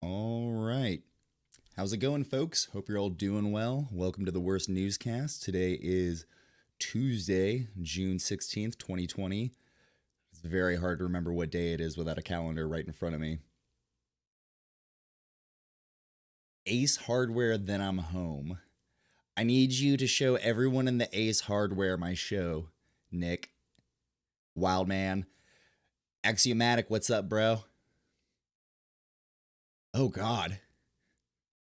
All right. How's it going, folks? Hope you're all doing well. Welcome to the Worst Newscast. Today is Tuesday, June 16th, 2020. It's very hard to remember what day it is without a calendar right in front of me. Ace Hardware, then I'm home. I need you to show everyone in the Ace Hardware my show, Nick. Wildman. Axiomatic, what's up, bro? Oh, God.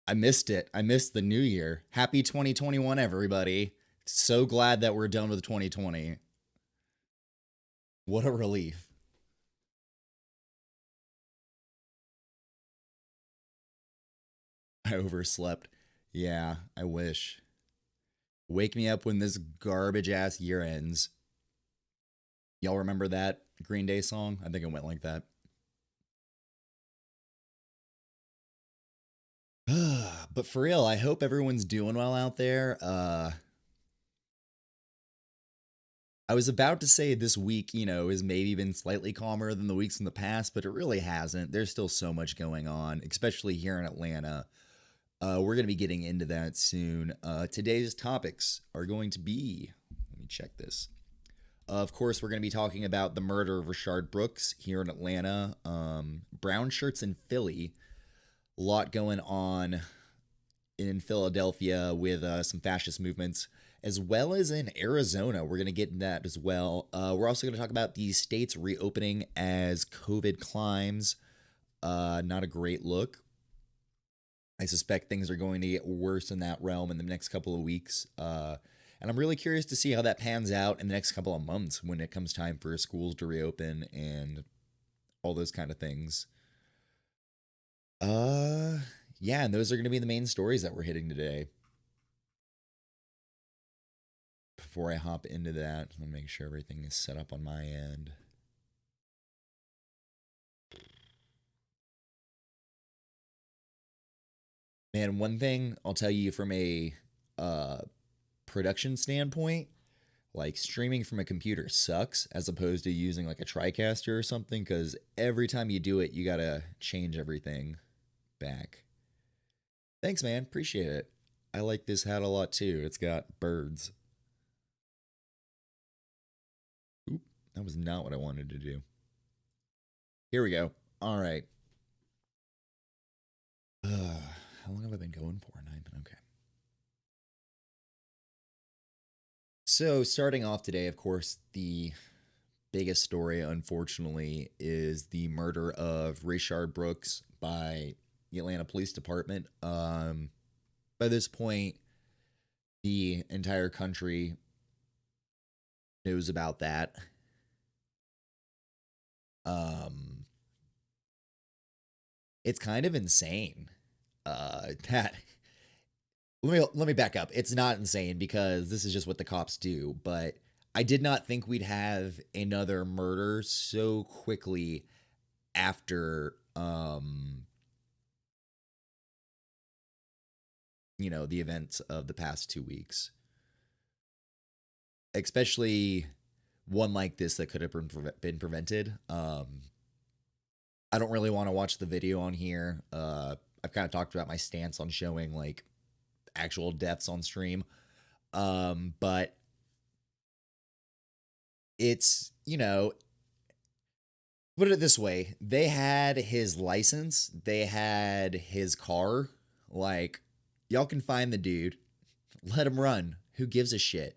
I missed it. I missed the new year. Happy 2021, everybody. So glad that we're done with 2020. What a relief. I overslept. Yeah, I wish. Wake me up when this garbage ass year ends. Y'all remember that Green Day song? I think it went like that. But for real, I hope everyone's doing well out there. I was about to say this week, has maybe been slightly calmer than the weeks in the past, but it really hasn't. There's still so much going on, especially here in Atlanta. We're going to be getting into that soon. Today's topics are going to be, let me check this. Of course, we're going to be talking about the murder of Rashard Brooks here in Atlanta, Brownshirts in Philly. A lot going on in Philadelphia with some fascist movements, as well as in Arizona. We're going to get into that as well. We're also going to talk about the states reopening as COVID climbs. Not a great look. I suspect things are going to get worse in that realm in the next couple of weeks. And I'm really curious to see how that pans out in the next couple of months when it comes time for schools to reopen and all those kind of things. Yeah, and those are going to be the main stories that we're hitting today. Before I hop into that, let me make sure everything is set up on my end. Man, one thing I'll tell you from a production standpoint, like streaming from a computer sucks as opposed to using like a TriCaster or something, because every time you do it, you gotta change everything back. Thanks, man. Appreciate it. I like this hat a lot too. It's got birds. Oop, that was not what I wanted to do. Here we go. All right. How long have I been going for? 9. Okay. So, starting off today, of course, the biggest story, unfortunately, is the murder of Rashard Brooks by the Atlanta Police Department. By this point, the entire country knows about that. It's kind of insane. That let me back up. It's not insane because this is just what the cops do, but I did not think we'd have another murder so quickly after the events of the past 2 weeks. Especially one like this that could have been prevented. I don't really want to watch the video on here. I've kind of talked about my stance on showing like actual deaths on stream. But it's, put it this way. They had his license. They had his car. Like, y'all can find the dude. Let him run. Who gives a shit?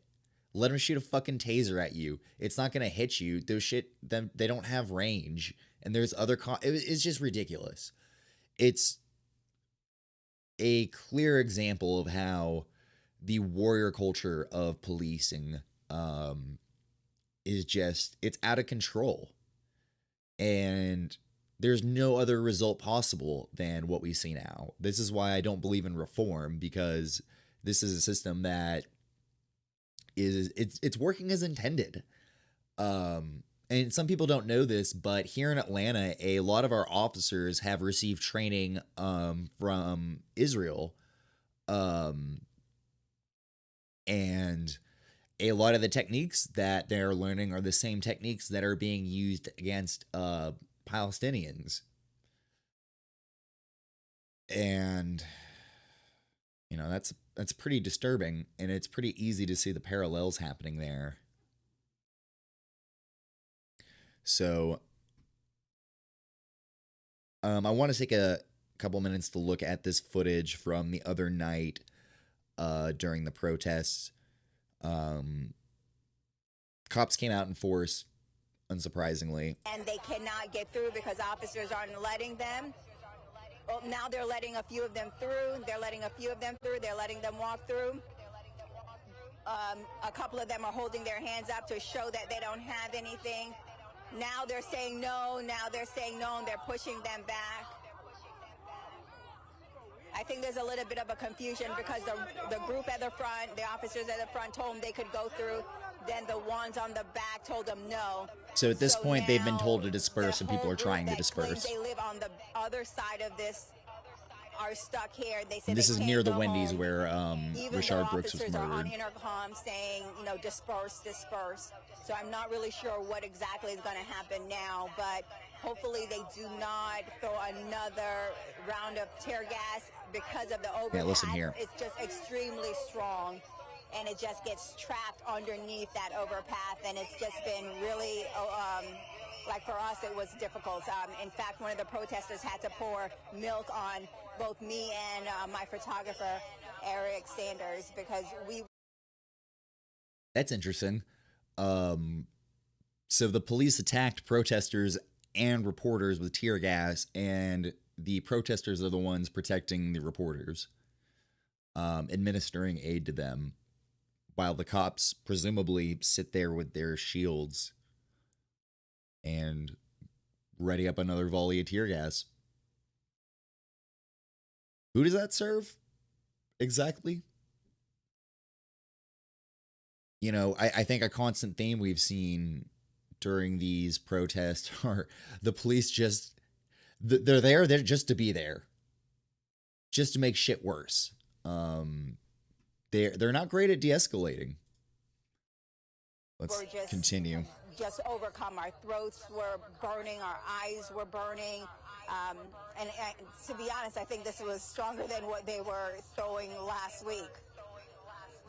Let him shoot a fucking taser at you. It's not going to hit you. Those shit, they don't have range. And there's other, it's just ridiculous. It's a clear example of how the warrior culture of policing is just, it's out of control. And there's no other result possible than what we see now. This is why I don't believe in reform, because this is a system that it's working as intended. And some people don't know this, but here in Atlanta, a lot of our officers have received training from Israel. And a lot of the techniques that they're learning are the same techniques that are being used against Palestinians. And that's pretty disturbing, and it's pretty easy to see the parallels happening there. So I want to take a couple minutes to look at this footage from the other night during the protests. Cops came out in force, unsurprisingly. And they cannot get through because officers aren't letting them. Well, now they're letting a few of them through. They're letting a few of them through. They're letting them walk through. A couple of them are holding their hands up to show that they don't have anything. Now they're saying no. Now they're saying no, and they're pushing them back. I think there's a little bit of a confusion because the group at the front, the officers at the front told them they could go through. Then the ones on the back told them no. So at this point, they've been told to disperse, and people are trying to disperse. They live on the other side of this are stuck here. They said this is near the Wendy's where Rashard Brooks was murdered. On intercom saying, disperse, disperse. So I'm not really sure what exactly is going to happen now, but hopefully they do not throw another round of tear gas because of the overpass. Yeah, listen here. It's just extremely strong, and it just gets trapped underneath that overpass, and it's just been really like for us, it was difficult. In fact, one of the protesters had to pour milk on both me and my photographer, Eric Sanders, because we... That's interesting. So the police attacked protesters and reporters with tear gas, and the protesters are the ones protecting the reporters, administering aid to them, while the cops presumably sit there with their shields and ready up another volley of tear gas. Who does that serve exactly? I think a constant theme we've seen during these protests are the police they're there just to be there, just to make shit worse. They're not great at de-escalating. Let's continue. Just overcome. Our throats were burning, our eyes were burning, and to be honest, I think this was stronger than what they were throwing last week,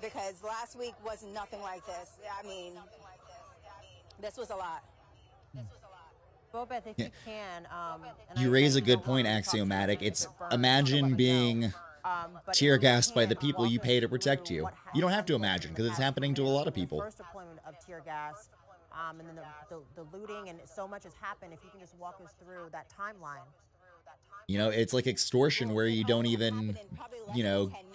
because last week was nothing like this. I mean, this was a lot. Bobeth, if you can, you raise a good point, Axiomatic. It's imagine being tear gassed by the people you pay to protect you. You don't have to imagine, because it's happening to a lot of people. First deployment of tear gas, and then the looting, and so much has happened. If you can just walk us through that timeline. It's like extortion where you don't even,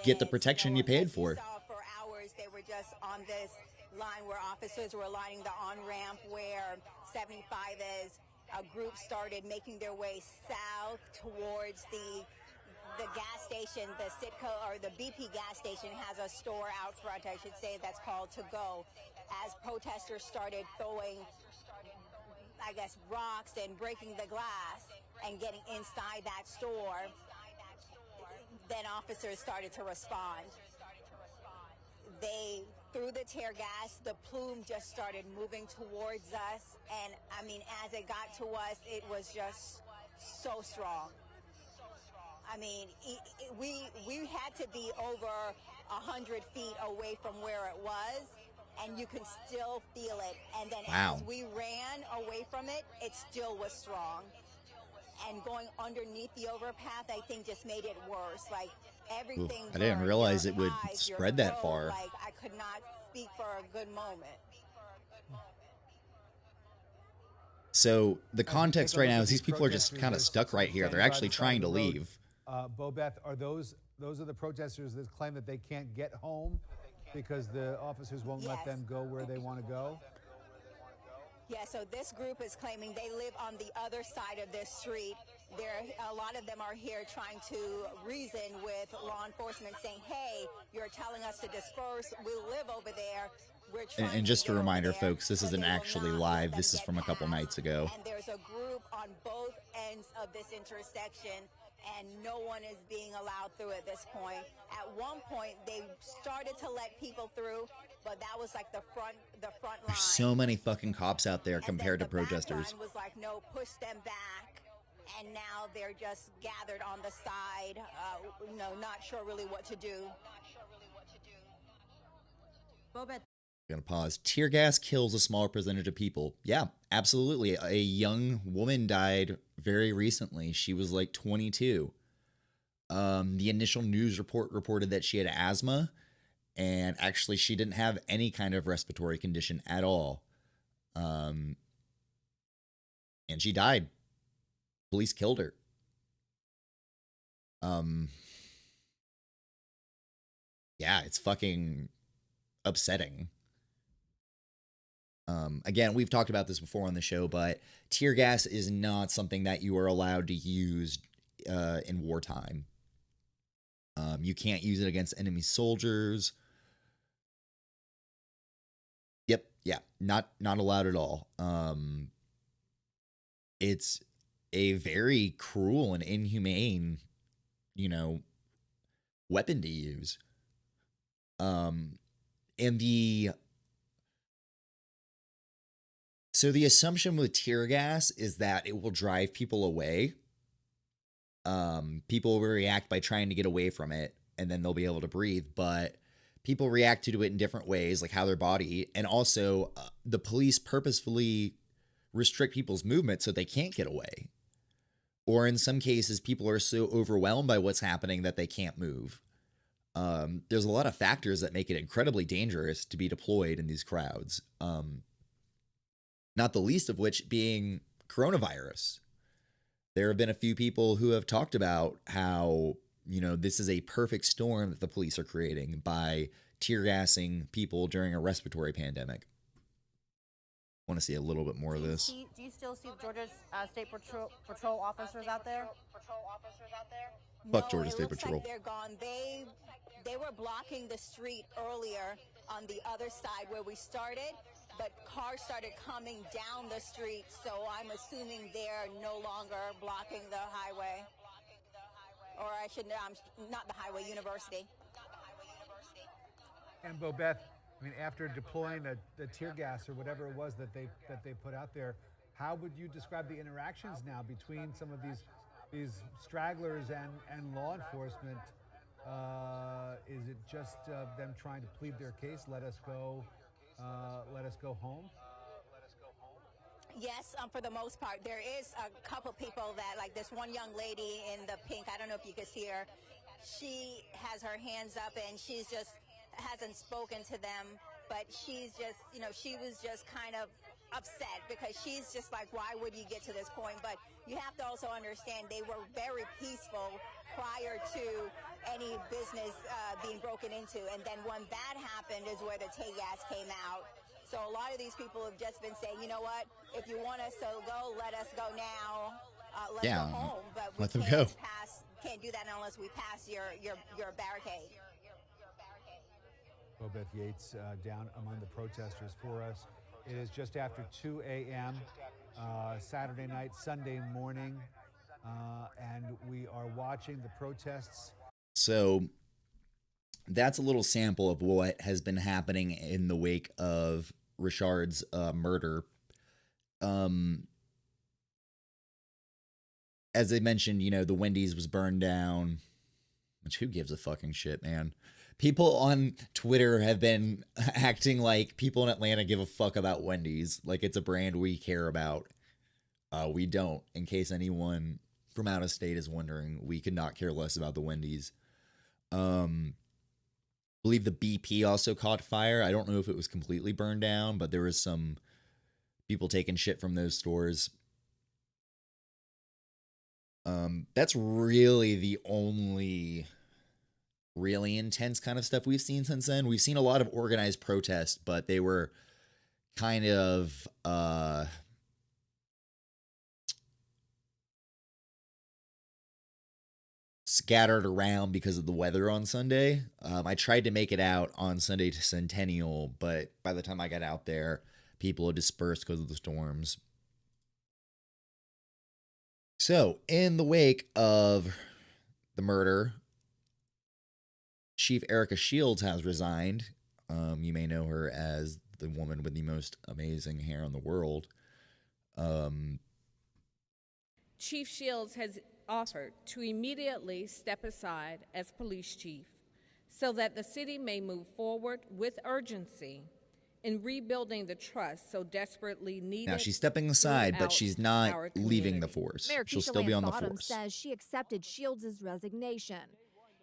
get the protection you paid for. For hours, they were just on this line where officers were lining the on-ramp where 75 is. A group started making their way south towards the gas station. The Citgo or the BP gas station has a store out front, I should say, that's called To Go. As protesters started throwing, I guess, rocks and breaking the glass and getting inside that store, then officers started to respond. They threw the tear gas, the plume just started moving towards us, and I mean, as it got to us, it was just so strong. I mean, we had to be over 100 feet away from where it was, and you can still feel it. And then as we ran away from it, it still was strong. And going underneath the overpass, I think, just made it worse. Like, everything. I didn't realize it would spread that far. Like, I could not speak for a good moment. So the context right now is these people are just kind of stuck right here. They're actually trying to leave. Bobeth, are those are the protesters that claim that they can't get home because the officers won't let them go where they want to go? Yeah, so this group is claiming they live on the other side of this street. A lot of them are here trying to reason with law enforcement, saying, hey, you're telling us to disperse. We live over there. And just a reminder, folks, this isn't actually live. This is from a couple nights ago. And there's a group on both ends of this intersection, and no one is being allowed through at this point. At one point, they started to let people through, but that was like the front line. There's so many fucking cops out there compared to protesters. The back line was like, no, push them back. And now they're just gathered on the side, not sure really what to do. Bobeth. I'm gonna pause. Tear gas kills a smaller percentage of people. Yeah, absolutely. A young woman died very recently. She was like 22. The initial news report reported that she had asthma, and actually she didn't have any kind of respiratory condition at all. And she died. Police killed her. Um, yeah, it's fucking upsetting. Again, we've talked about this before on the show, but tear gas is not something that you are allowed to use in wartime. You can't use it against enemy soldiers. Yep, yeah, not allowed at all. It's a very cruel and inhumane, weapon to use. And the assumption with tear gas is that it will drive people away. People will react by trying to get away from it, and then they'll be able to breathe. But people react to it in different ways, like how their body, and also the police purposefully restrict people's movement so they can't get away. Or in some cases, people are so overwhelmed by what's happening that they can't move. There's a lot of factors that make it incredibly dangerous to be deployed in these crowds. Not the least of which being coronavirus. There have been a few people who have talked about how, this is a perfect storm that the police are creating by tear gassing people during a respiratory pandemic. I want to see a little bit more of this. Do you still see Georgia State Patrol officers out there? Fuck Georgia State Patrol. Like they're gone. They were blocking the street earlier on the other side where we started, but cars started coming down the street, so I'm assuming they're no longer blocking the highway. Or I should know, not the highway, University. And Bobeth, after deploying the tear gas or whatever it was that they put out there, how would you describe the interactions now between some of these stragglers and law enforcement? Is it just them trying to plead their case? Let us go home. Yes, for the most part. There is a couple people that, like this one young lady in the pink, I don't know if you could see her, she has her hands up and she's just hasn't spoken to them, but she's just, she was just kind of upset because she's just like, why would you get to this point? But you have to also understand they were very peaceful prior to any business being broken into. And then when that happened is where the tear gas came out. So a lot of these people have just been saying, you know what, if you want us to go, let us go now. Let's go home. But we let them can't go. Can't do that unless we pass your barricade. Bobeth Yates down among the protesters for us. It is just after 2 a.m. Saturday night, Sunday morning, and we are watching the protests. So that's a little sample of what has been happening in the wake of Rashard's murder. As I mentioned, the Wendy's was burned down, which who gives a fucking shit, man? People on Twitter have been acting like people in Atlanta give a fuck about Wendy's, like it's a brand we care about. We don't. In case anyone from out of state is wondering, we could not care less about the Wendy's. Believe the BP also caught fire. I don't know if it was completely burned down, but there was some people taking shit from those stores. That's really the only really intense kind of stuff we've seen since then. We've seen a lot of organized protests, but they were kind of scattered around because of the weather on Sunday. I tried to make it out on Sunday to Centennial, but by the time I got out there, people had dispersed because of the storms. So, in the wake of the murder, Chief Erica Shields has resigned. You may know her as the woman with the most amazing hair in the world. Chief Shields has offered to immediately step aside as police chief so that the city may move forward with urgency in rebuilding the trust so desperately needed. Now, she's stepping aside, but she's not leaving the force. Mayor She'll Keisha still be on the Lance force. says she accepted Shields' resignation.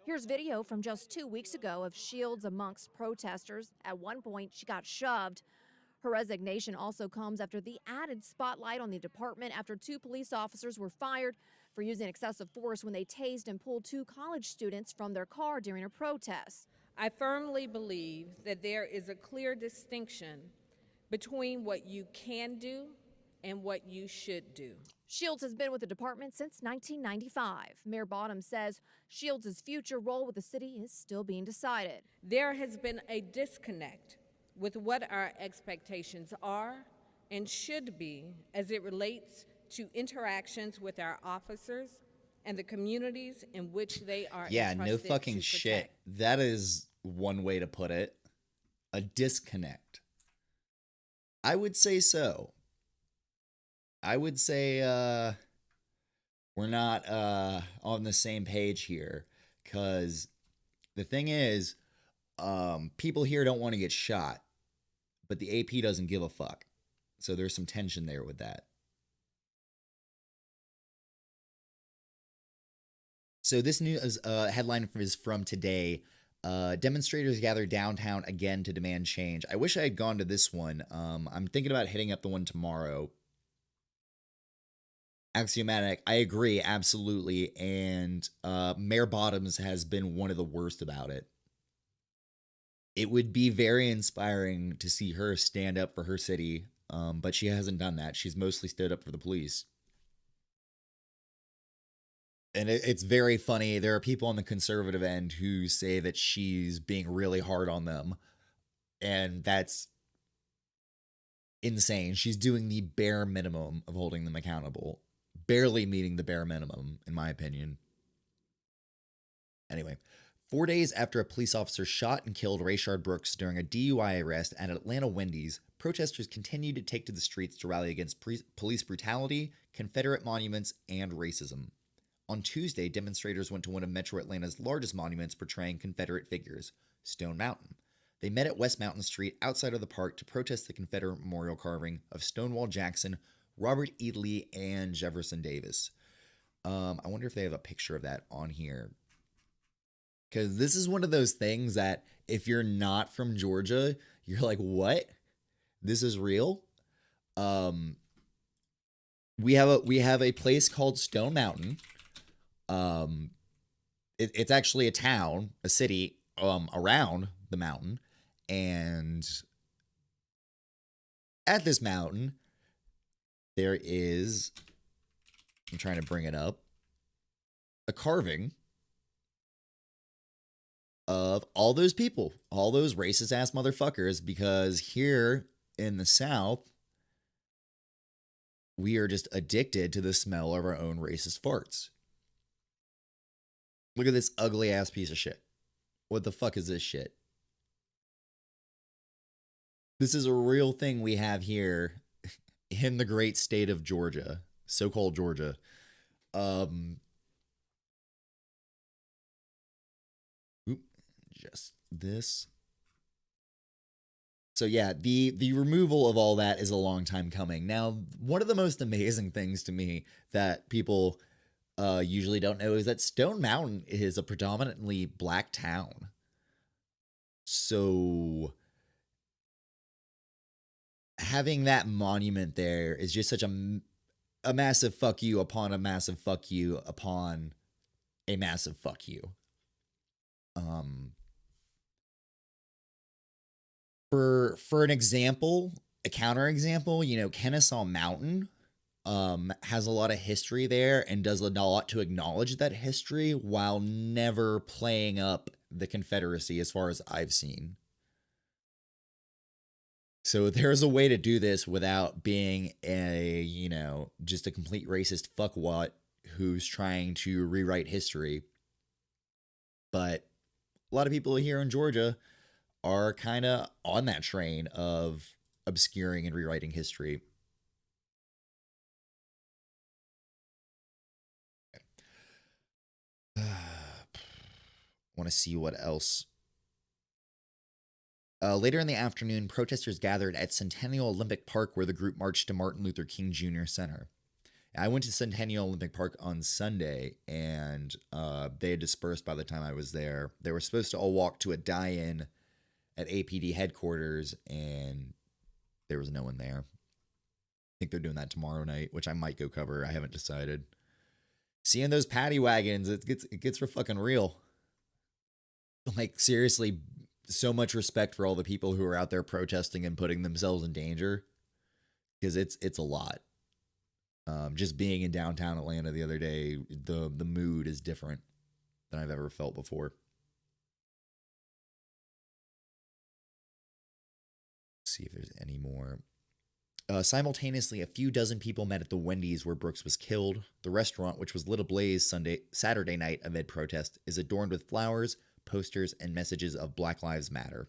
Here's video from just 2 weeks ago of Shields amongst protesters. At one point, she got shoved. Her resignation also comes after the added spotlight on the department after 2 police officers were fired for using excessive force when they tased and pulled 2 college students from their car during a protest. I firmly believe that there is a clear distinction between what you can do and what you should do. Shields has been with the department since 1995. Mayor Bottoms says Shields' future role with the city is still being decided. There has been a disconnect with what our expectations are and should be as it relates to interactions with our officers and the communities in which they are Yeah, no entrusted fucking to shit. protect. That is one way to put it. A disconnect. I would say so. I would say we're not on the same page here, because the thing is, people here don't want to get shot, but the AP doesn't give a fuck. So there's some tension there with that. So this news headline is from today. Demonstrators gather downtown again to demand change. I wish I had gone to this one. I'm thinking about hitting up the one tomorrow. Axiomatic, I agree, absolutely. And Mayor Bottoms has been one of the worst about it. It would be very inspiring to see her stand up for her city, but she hasn't done that. She's mostly stood up for the police. And it's very funny. There are people on the conservative end who say that she's being really hard on them. And that's insane. She's doing the bare minimum of holding them accountable. Barely meeting the bare minimum, in my opinion. Anyway, 4 days after a police officer shot and killed Rashard Brooks during a DUI arrest at Atlanta Wendy's, protesters continued to take to the streets to rally against police brutality, Confederate monuments, and racism. On Tuesday, demonstrators went to one of Metro Atlanta's largest monuments portraying Confederate figures, Stone Mountain. They met at West Mountain Street outside of the park to protest the Confederate memorial carving of Stonewall Jackson, Robert E. Lee, and Jefferson Davis. I wonder if they have a picture of that on here. Because this is one of those things that if you're not from Georgia, you're like, what? This is real? We have a place called Stone Mountain. It's actually a town, a city, around the mountain. And at this mountain, there is, I'm trying to bring it up, a carving of all those people, all those racist ass motherfuckers, because here in the South, we are just addicted to the smell of our own racist farts. Look at this ugly ass piece of shit. What the fuck is this shit? This is a real thing we have here in the great state of Georgia, so-called Georgia. Just this. So yeah, the removal of all that is a long time coming. Now, one of the most amazing things to me that people usually don't know is that Stone Mountain is a predominantly black town. So having that monument there is just such a massive fuck you upon a massive fuck you upon a massive fuck you. For an example, a counterexample, you know, Kennesaw Mountain has a lot of history there and does a lot to acknowledge that history while never playing up the Confederacy as far as I've seen. So there's a way to do this without being a, you know, just a complete racist fuckwat who's trying to rewrite history. But a lot of people here in Georgia are kind of on that train of obscuring and rewriting history. Want to see what else. Later in the afternoon, protesters gathered at Centennial Olympic Park where the group marched to Martin Luther King Jr. Center. I went to Centennial Olympic Park on Sunday, and they had dispersed by the time I was there. They were supposed to all walk to a die-in at APD headquarters, and there was no one there. I think they're doing that tomorrow night, which I might go cover. I haven't decided. seeing those paddy wagons, it gets for fucking real. Like, seriously, so much respect for all the people who are out there protesting and putting themselves in danger, because it's a lot. Just being in downtown Atlanta the other day, the mood is different than I've ever felt before. Let's see if there's any more. Simultaneously, a few dozen people met at the Wendy's where Brooks was killed. The restaurant, which was lit ablaze Saturday night amid protest, is adorned with flowers, posters, and messages of Black Lives Matter.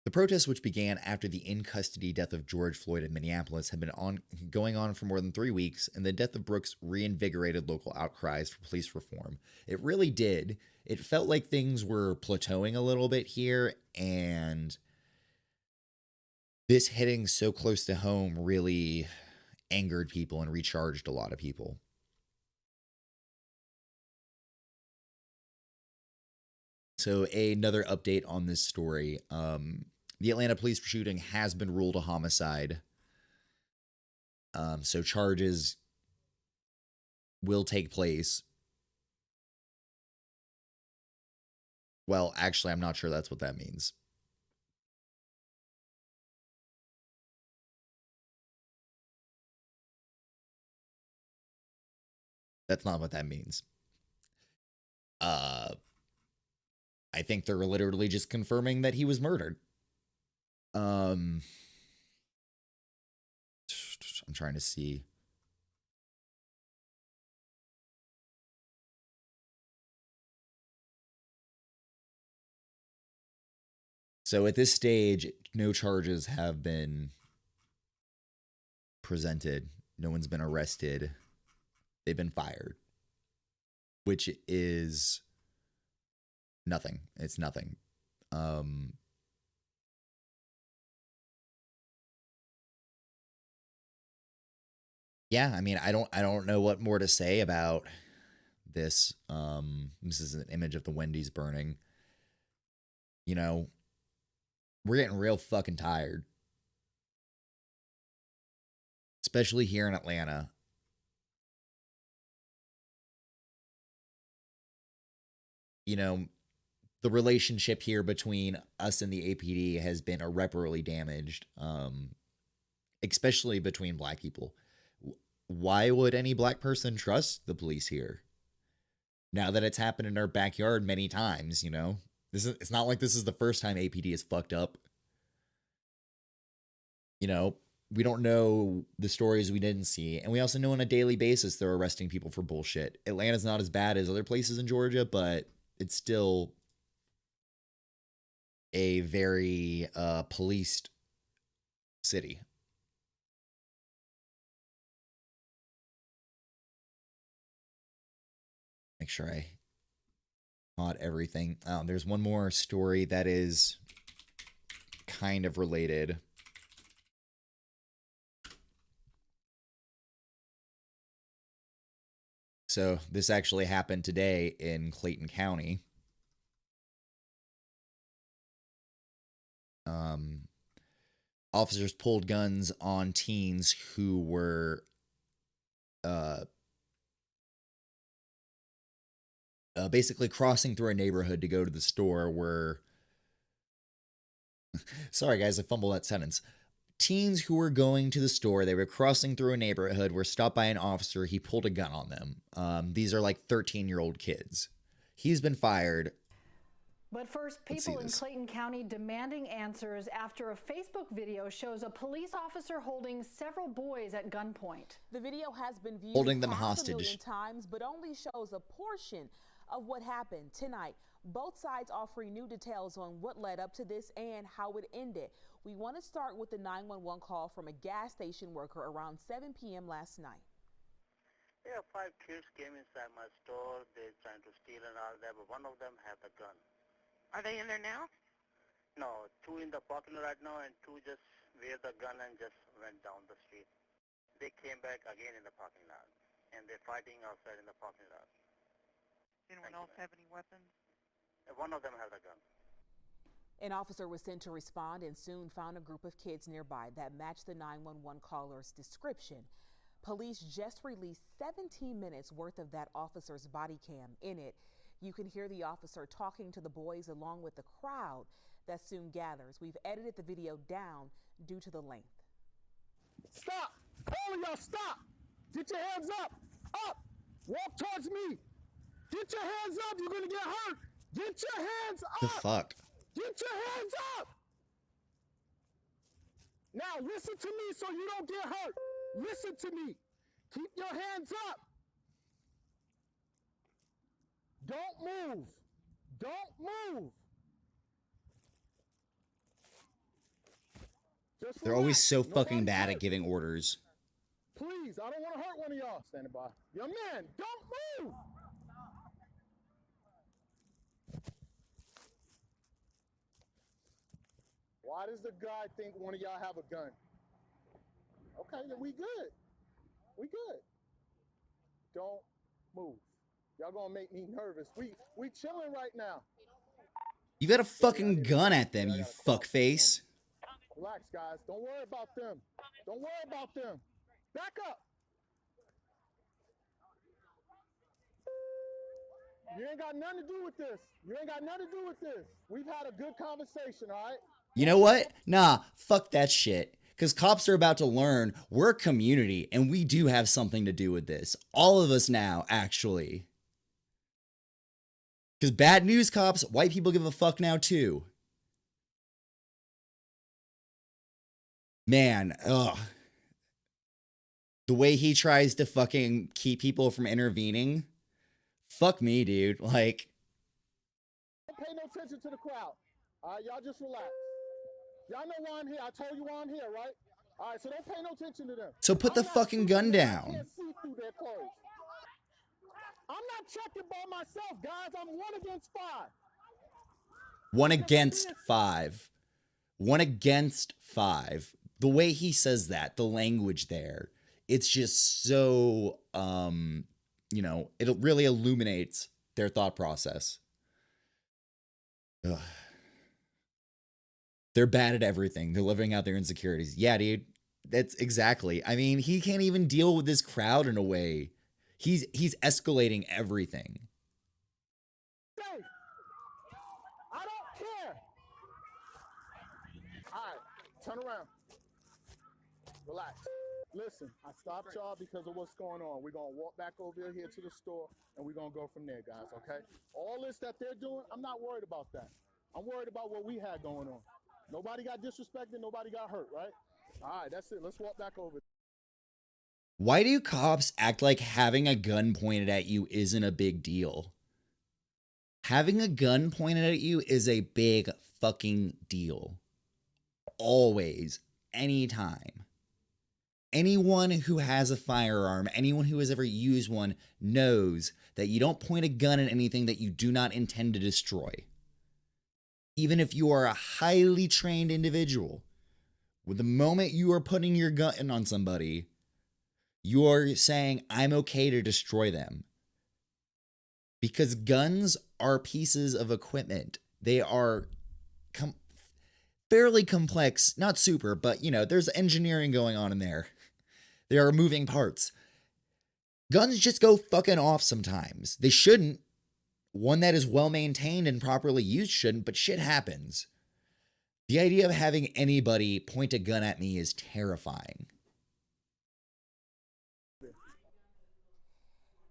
The protests, which began after the in-custody death of George Floyd in Minneapolis, had been going on for more than 3 weeks, and the death of Brooks reinvigorated local outcries for police reform. It really did. It felt like things were plateauing a little bit here, and this hitting so close to home really angered people and recharged a lot of people. So another update on this story. The Atlanta police shooting has been ruled a homicide. So charges will take place. Well, actually, I'm not sure that's what that means. That's not what that means. I think they're literally just confirming that he was murdered. I'm trying to see. So at this stage, no charges have been presented. No one's been arrested. They've been fired, which is nothing. It's nothing. Yeah, I mean, I don't know what more to say about this. This is an image of the Wendy's burning. You know, we're getting real fucking tired, especially here in Atlanta. You know, the relationship here between us and the APD has been irreparably damaged, especially between black people. Why would any black person trust the police here? Now that it's happened in our backyard many times, you know? It's not like this is the first time APD is fucked up. You know, we don't know the stories we didn't see. And we also know on a daily basis they're arresting people for bullshit. Atlanta's not as bad as other places in Georgia, but it's still a very policed city. Make sure I caught everything. There's one more story that is kind of related. So this actually happened today in Clayton County. Officers pulled guns on teens who were basically crossing through a neighborhood to go to the store where... Sorry, guys, I fumbled that sentence. Teens who were going to the store, they were crossing through a neighborhood, were stopped by an officer. He pulled a gun on them. These are like 13-year-old kids. He's been fired. But first, people in Clayton County demanding answers after a Facebook video shows a police officer holding several boys at gunpoint. The video has been viewed holding them half hostage a million times, but only shows a portion of what happened tonight. Both sides offering new details on what led up to this and how it ended. We want to start with the 911 call from a gas station worker around 7 p.m. last night. Yeah, 5 kids came inside my store. They're trying to steal and all that, but one of them had a gun. Are they in there now? No, 2 in the parking lot right now, and 2 just wear the gun and just went down the street. They came back again in the parking lot, and they're fighting outside in the parking lot. Anyone else have any weapons? One of them has a gun. An officer was sent to respond and soon found a group of kids nearby that matched the 911 caller's description. Police just released 17 minutes worth of that officer's body cam. In it, you can hear the officer talking to the boys along with the crowd that soon gathers. We've edited the video down due to the length. Stop! All of y'all stop! Get your hands up! Up! Walk towards me! Get your hands up! You're gonna get hurt! Get your hands up! The fuck? Get your hands up! Now listen to me so you don't get hurt. Listen to me. Keep your hands up. Don't move. Don't move. Just They're relax. always so fucking Nobody's bad hurt. at giving orders. Please, I don't want to hurt one of y'all. Standing by. Young man, don't move. Why does the guy think one of y'all have a gun? Okay, then we good. We good. Don't move. Y'all gonna make me nervous. We chilling right now. You got a fucking gun at them, you fuckface. Relax, guys. Don't worry about them. Don't worry about them. Back up. You ain't got nothing to do with this. You ain't got nothing to do with this. We've had a good conversation, all right? You know what? Nah, fuck that shit. Because cops are about to learn we're a community and we do have something to do with this. All of us now, actually. Because bad news, cops, white people give a fuck now too. Man, ugh. The way he tries to fucking keep people from intervening. Fuck me, dude. Like. Don't pay no attention to the crowd. All right, y'all just relax. Y'all know why I'm here. I told you why I'm here, right? All right, so don't pay no attention to them. So put the fucking gun down. I can't see through their clothes. I'm not checking by myself, guys. I'm 1 against 5. 1 against 5. 1 against 5. The way he says that, the language there, it's just so, you know, it really illuminates their thought process. Ugh. They're bad at everything. They're living out their insecurities. Yeah, dude. That's exactly. I mean, he can't even deal with this crowd in a way. He's escalating everything. Safe. I don't care. All right, turn around. Relax. Listen, I stopped y'all because of what's going on. We're going to walk back over here to the store, and we're going to go from there, guys, okay? All this that they're doing, I'm not worried about that. I'm worried about what we had going on. Nobody got disrespected. Nobody got hurt, right? All right, that's it. Let's walk back over. Why do cops act like having a gun pointed at you isn't a big deal? Having a gun pointed at you is a big fucking deal. Always. Anytime. Anyone who has a firearm, anyone who has ever used one, knows that you don't point a gun at anything that you do not intend to destroy. Even if you are a highly trained individual, with the moment you are putting your gun on somebody, you are saying, I'm okay to destroy them. Because guns are pieces of equipment. They are fairly complex, not super, but you know, there's engineering going on in there. There are moving parts. Guns just go fucking off sometimes. They shouldn't. One that is well maintained and properly used shouldn't, but shit happens. The idea of having anybody point a gun at me is terrifying.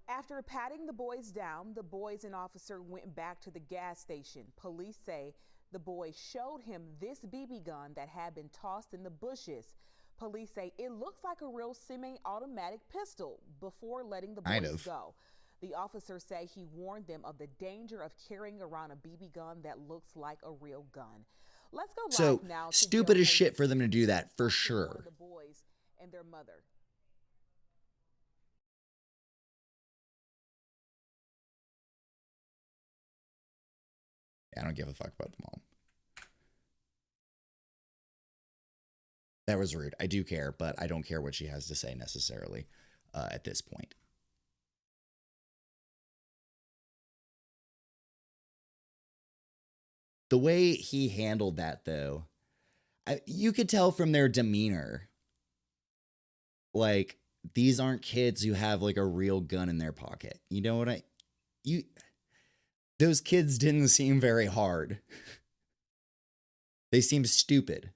After patting the boys down, the boys and officer went back to the gas station. Police say the boy showed him this BB gun that had been tossed in the bushes. Police say it looks like a real semi-automatic pistol before letting the boys go. The officer say he warned them of the danger of carrying around a BB gun that looks like a real gun. Let's go live now. Stupid as shit for them to do that, for sure. The boys and their mother. I don't give a fuck about them all. That was rude. I do care, but I don't care what she has to say necessarily at this point. The way he handled that, though, you could tell from their demeanor, like, these aren't kids who have, like, a real gun in their pocket. You know what those kids didn't seem very hard. They seemed stupid.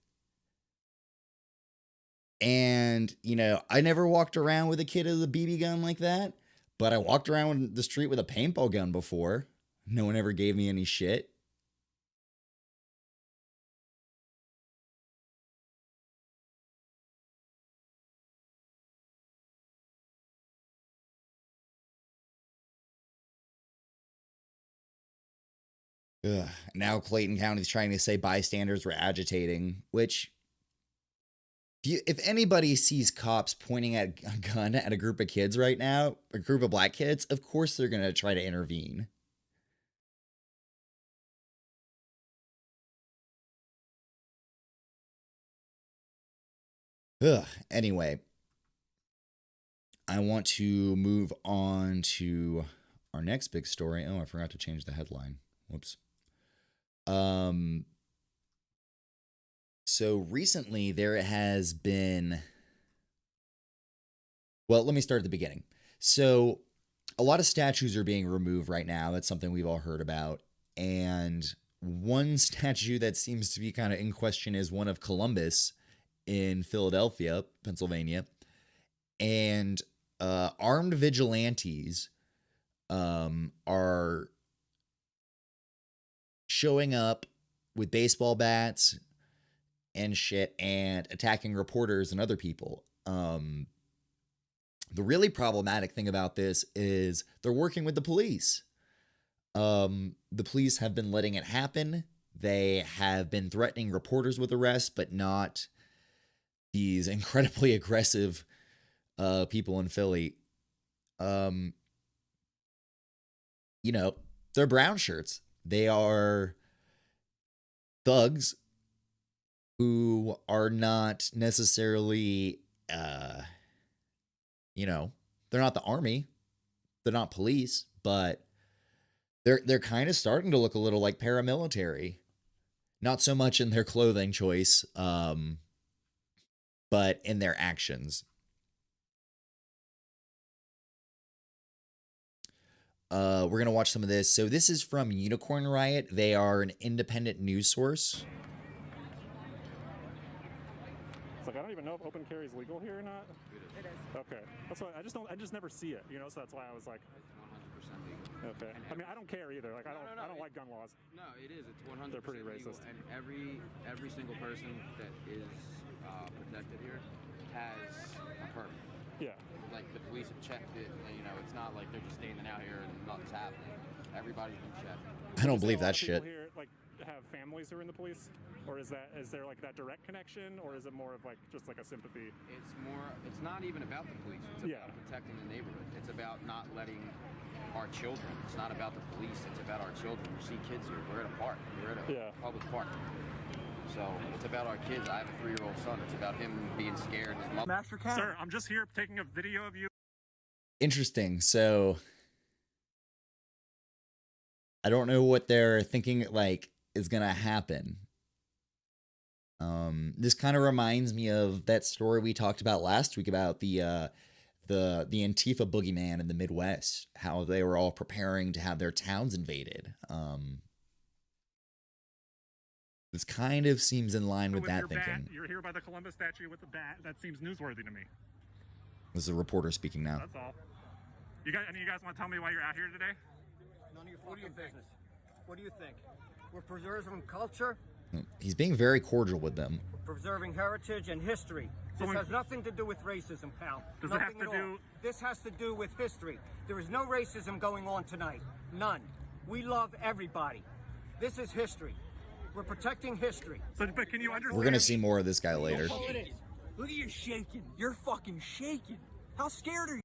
And, you know, I never walked around with a kid with a BB gun like that, but I walked around the street with a paintball gun before. No one ever gave me any shit. Ugh. Now Clayton County's trying to say bystanders were agitating, which if anybody sees cops pointing at a gun at a group of kids right now, a group of black kids, of course they're going to try to intervene. Ugh. Anyway, I want to move on to our next big story. Oh, I forgot to change the headline. Whoops. So recently there has been, well, let me start at the beginning. So a lot of statues are being removed right now. That's something we've all heard about. And one statue that seems to be kind of in question is one of Columbus in Philadelphia, Pennsylvania. And armed vigilantes are showing up with baseball bats and shit and attacking reporters and other people. The really problematic thing about this is they're working with the police. The police have been letting it happen. They have been threatening reporters with arrest, but not these incredibly aggressive people in Philly. You know, they're Brownshirts. They are thugs who are not necessarily, you know, they're not the army. They're not police, but they're kind of starting to look a little like paramilitary. Not so much in their clothing choice, but in their actions. We're going to watch some of this. So this is from Unicorn Riot. They are an independent news source. It's like, I don't even know if open carry is legal here or not. It is. Okay. That's why I just never see it, you know, so that's why I was like. It's 100% legal. Okay. I mean, I don't care either. Like, I don't like gun laws. No, it is. It's 100% They're pretty legal. racist. And every single person that is protected here has a permit. Yeah. Like, the police have checked it, and, you know, it's not like they're just standing out here and nothing's happening. Everybody's been checked. I don't believe that shit. Here, like, have families who are in the police, or is there like that direct connection, or is it more of like just like a sympathy? It's not even about the police. It's about protecting the neighborhood. It's about not letting our children. It's not about the police. It's about our children. You see kids here. We're at a park. We're at a public park. So it's about our kids. I have a 3-year-old son. It's about him being scared. His mom. Sir, I'm just here taking a video of you. Interesting. So I don't know what they're thinking like is gonna happen. This kind of reminds me of that story we talked about last week about the Antifa boogeyman in the Midwest, how they were all preparing to have their towns invaded. This kind of seems in line with that thinking. You're here by the Columbus statue with the bat. That seems newsworthy to me. This is a reporter speaking now. That's all. Any of you guys want to tell me why you're out here today? None of your fucking business. What do you think? We're preserving culture. He's being very cordial with them. We're preserving heritage and history. This has nothing to do with racism, pal. Does it have to do? This has to do with history. There is no racism going on tonight. None. We love everybody. This is history. We're protecting history. So, but can you understand? We're gonna see more of this guy later. Look at you shaking. You're fucking shaking. How scared are you?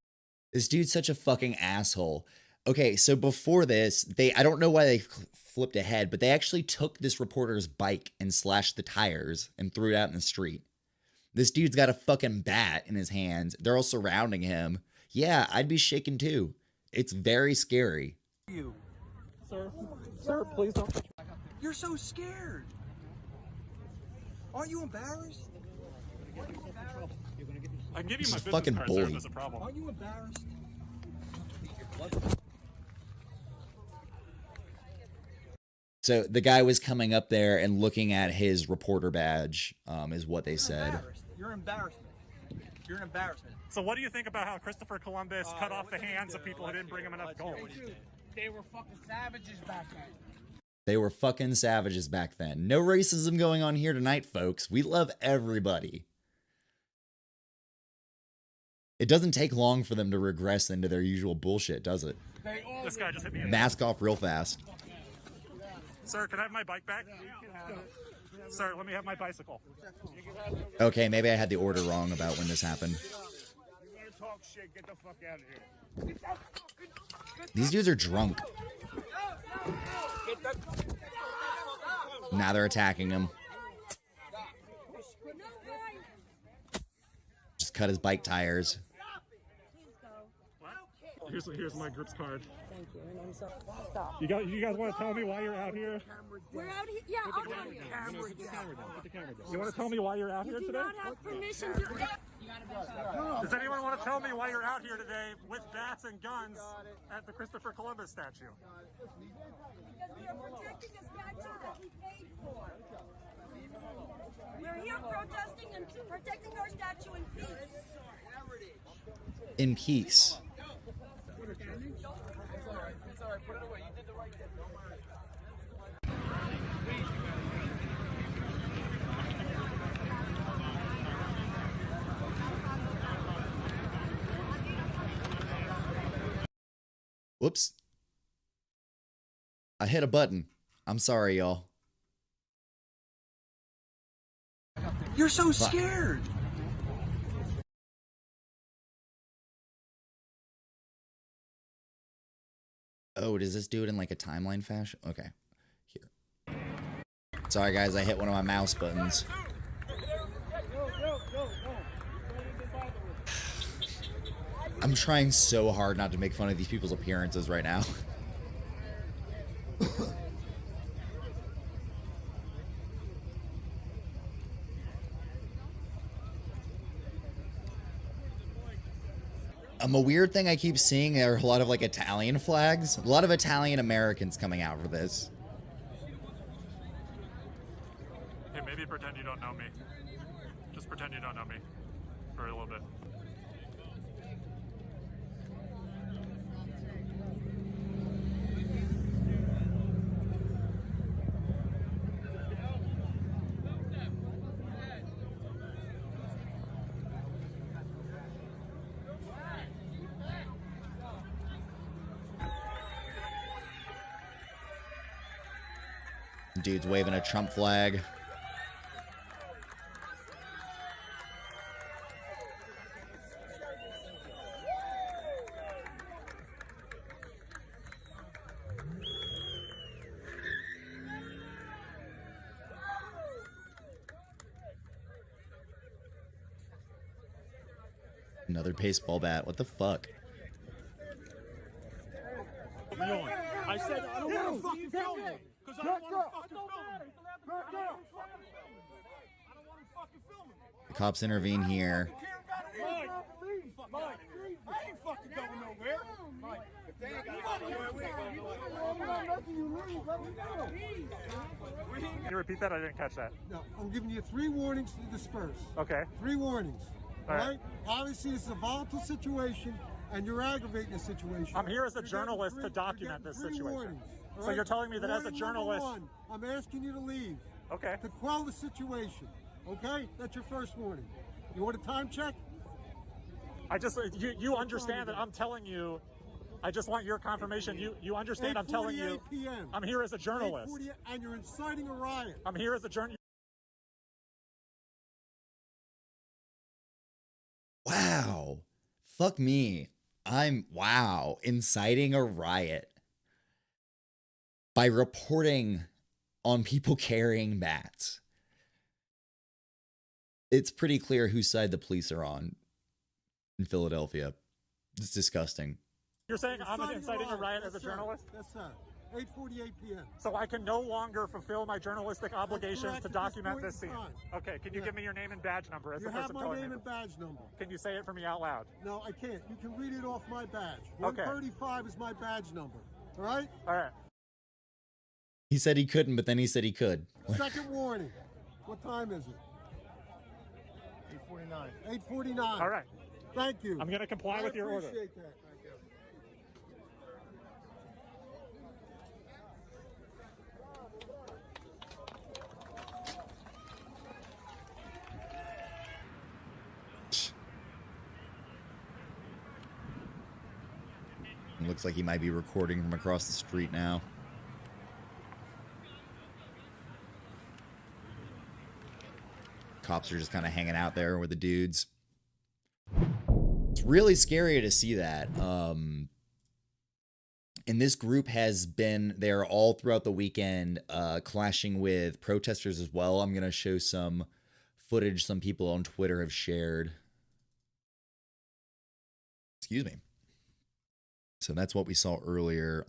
This dude's such a fucking asshole. Okay, so before this, I don't know why they flipped ahead, but they actually took this reporter's bike and slashed the tires and threw it out in the street. This dude's got a fucking bat in his hands. They're all surrounding him. Yeah, I'd be shaken too. It's very scary. Sir, please don't. You're so scared. Aren't you embarrassed? I can give you This my is business fucking card, sir, if bully. there's a problem. Aren't you embarrassed? So the guy was coming up there and looking at his reporter badge, is what they said. You're embarrassment. You're an embarrassment. So what do you think about how Christopher Columbus cut off the hands of people who didn't bring him enough gold? They were fucking savages back then. They were fucking savages back then. No racism going on here tonight, folks. We love everybody. It doesn't take long for them to regress into their usual bullshit, does it? This guy just hit me. Mask off real fast. Sir, can I have my bike back? Sir, let me have my bicycle. Okay, maybe I had the order wrong about when this happened. Talk shit, get the fuck out of here. These dudes are drunk. Now they're attacking him. Just cut his bike tires. Here's my group's card. Thank you. And I'm sorry. Stop. You guys want to tell me why you're out here? We're out here. Yeah, Put the camera down. Put the camera down. You want to tell me why you're out here today? You do not have permission to. Does anyone want to tell me why you're out here today with bats and guns at the Christopher Columbus statue? Because we are protecting a statue that we paid for. We're here protesting and protecting our statue in peace. In peace. It's all right. Put it away. You did the right thing. Don't worry. Whoops. I hit a button. I'm sorry, y'all. You're so scared. Oh, does this do it in like a timeline fashion? Okay. Here. Sorry, guys. I hit one of my mouse buttons. I'm trying so hard not to make fun of these people's appearances right now. A weird thing I keep seeing are a lot of like Italian flags. A lot of Italian Americans coming out for this. Hey, maybe pretend you don't know me. Just pretend you don't know me for a little bit. Dude's waving a Trump flag. Another baseball bat. What the fuck? I said I don't want to fucking film you. Because I don't want to fucking film you. I don't want to fucking film you. The cops intervene here. Mike, I ain't fucking going nowhere. Mike, if they ain't got Can you repeat that? I didn't catch that. No, I'm giving you 3 warnings to disperse. Okay. 3 warnings. All right. Right? Obviously, this is a volatile situation, and you're aggravating the situation. I'm here as a journalist to document this situation. Warnings, So you're telling me that as a Warning journalist... number 1, I'm asking you to leave. Okay. To quell the situation. Okay? That's your first warning. You want a time check? I just... You understand that I'm telling you... I just want your confirmation. You understand I'm telling you... PM. I'm here as a journalist. And you're inciting a riot. I'm here as a journalist. Wow. Fuck me. Wow. Inciting a riot. By reporting on people carrying bats. It's pretty clear whose side the police are on in Philadelphia. It's disgusting. You're saying I'm inciting a riot as a journalist? Yes, sir. 8:48 p.m. So I can no longer fulfill my journalistic obligations to document this scene. Time. Okay, can you give me your name and badge number as You the have person my telling name me? and badge number. Can you say it for me out loud? No, I can't. You can read it off my badge. Okay. 135 is my badge number. All right? All right. He said he couldn't, but then he said he could. Second warning. What time is it? 8:49. 8:49. All right. Thank you. I'm going to comply with your order. I appreciate that. It looks like he might be recording from across the street now. Cops are just kind of hanging out there with the dudes. It's really scary to see that. And this group has been there all throughout the weekend, clashing with protesters as well. I'm going to show some footage some people on Twitter have shared. Excuse me. So that's what we saw earlier.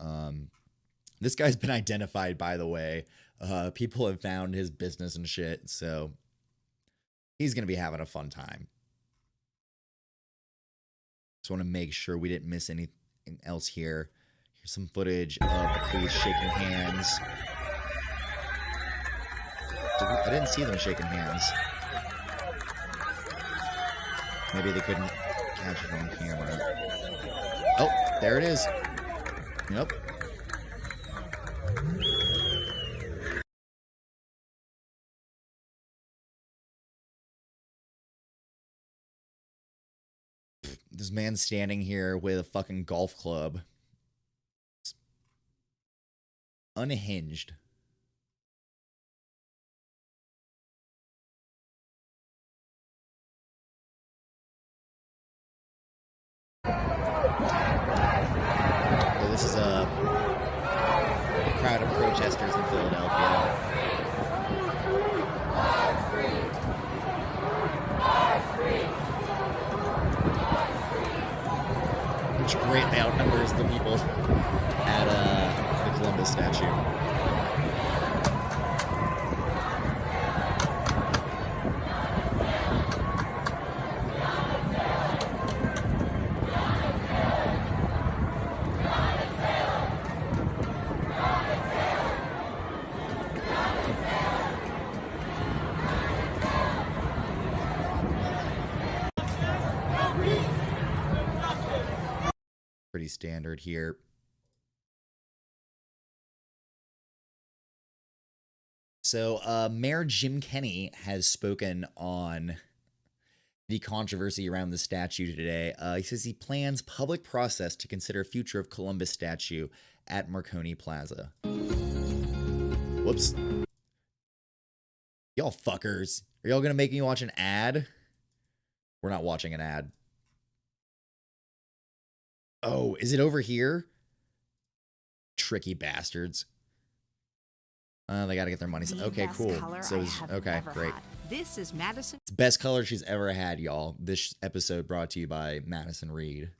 This guy's been identified, by the way. People have found his business and shit, so he's going to be having a fun time. Just want to make sure we didn't miss anything else here. Here's some footage of the police shaking hands. I didn't see them shaking hands. Maybe they couldn't catch it on camera. Oh, there it is. Yep. This man standing here with a fucking golf club. It's unhinged. So this is a crowd of protesters in Philadelphia. Which greatly outnumbers the people at the Columbus statue. Pretty standard here. So, Mayor Jim Kenney has spoken on the controversy around the statue today. He says he plans public process to consider future of Columbus statue at Marconi Plaza. Whoops. Y'all fuckers. Are y'all gonna make me watch an ad? We're not watching an ad. Oh, is it over here? Tricky bastards. They gotta get their money. Okay, cool. So, okay, great. This is Madison. It's the best color she's ever had, y'all. This episode brought to you by Madison Reed.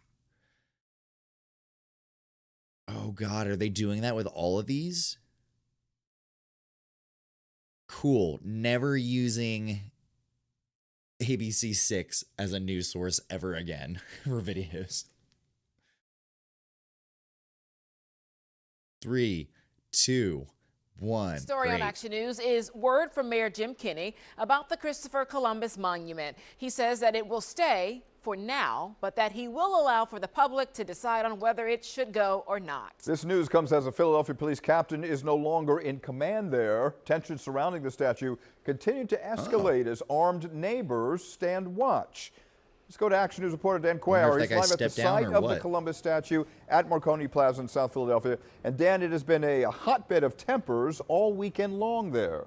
Oh, God, are they doing that with all of these? Cool. Never using ABC6 as a news source ever again for videos. 3, 2, 1. Story on Action News is word from Mayor Jim Kenney about the Christopher Columbus Monument. He says that it will stay for now, but that he will allow for the public to decide on whether it should go or not. This news comes as a Philadelphia police captain is no longer in command there. Tensions surrounding the statue continue to escalate as armed neighbors stand watch. Let's go to Action News reporter Dan Cuellar. He's live at the site of the Columbus statue at Marconi Plaza in South Philadelphia. And Dan, it has been a hotbed of tempers all weekend long there.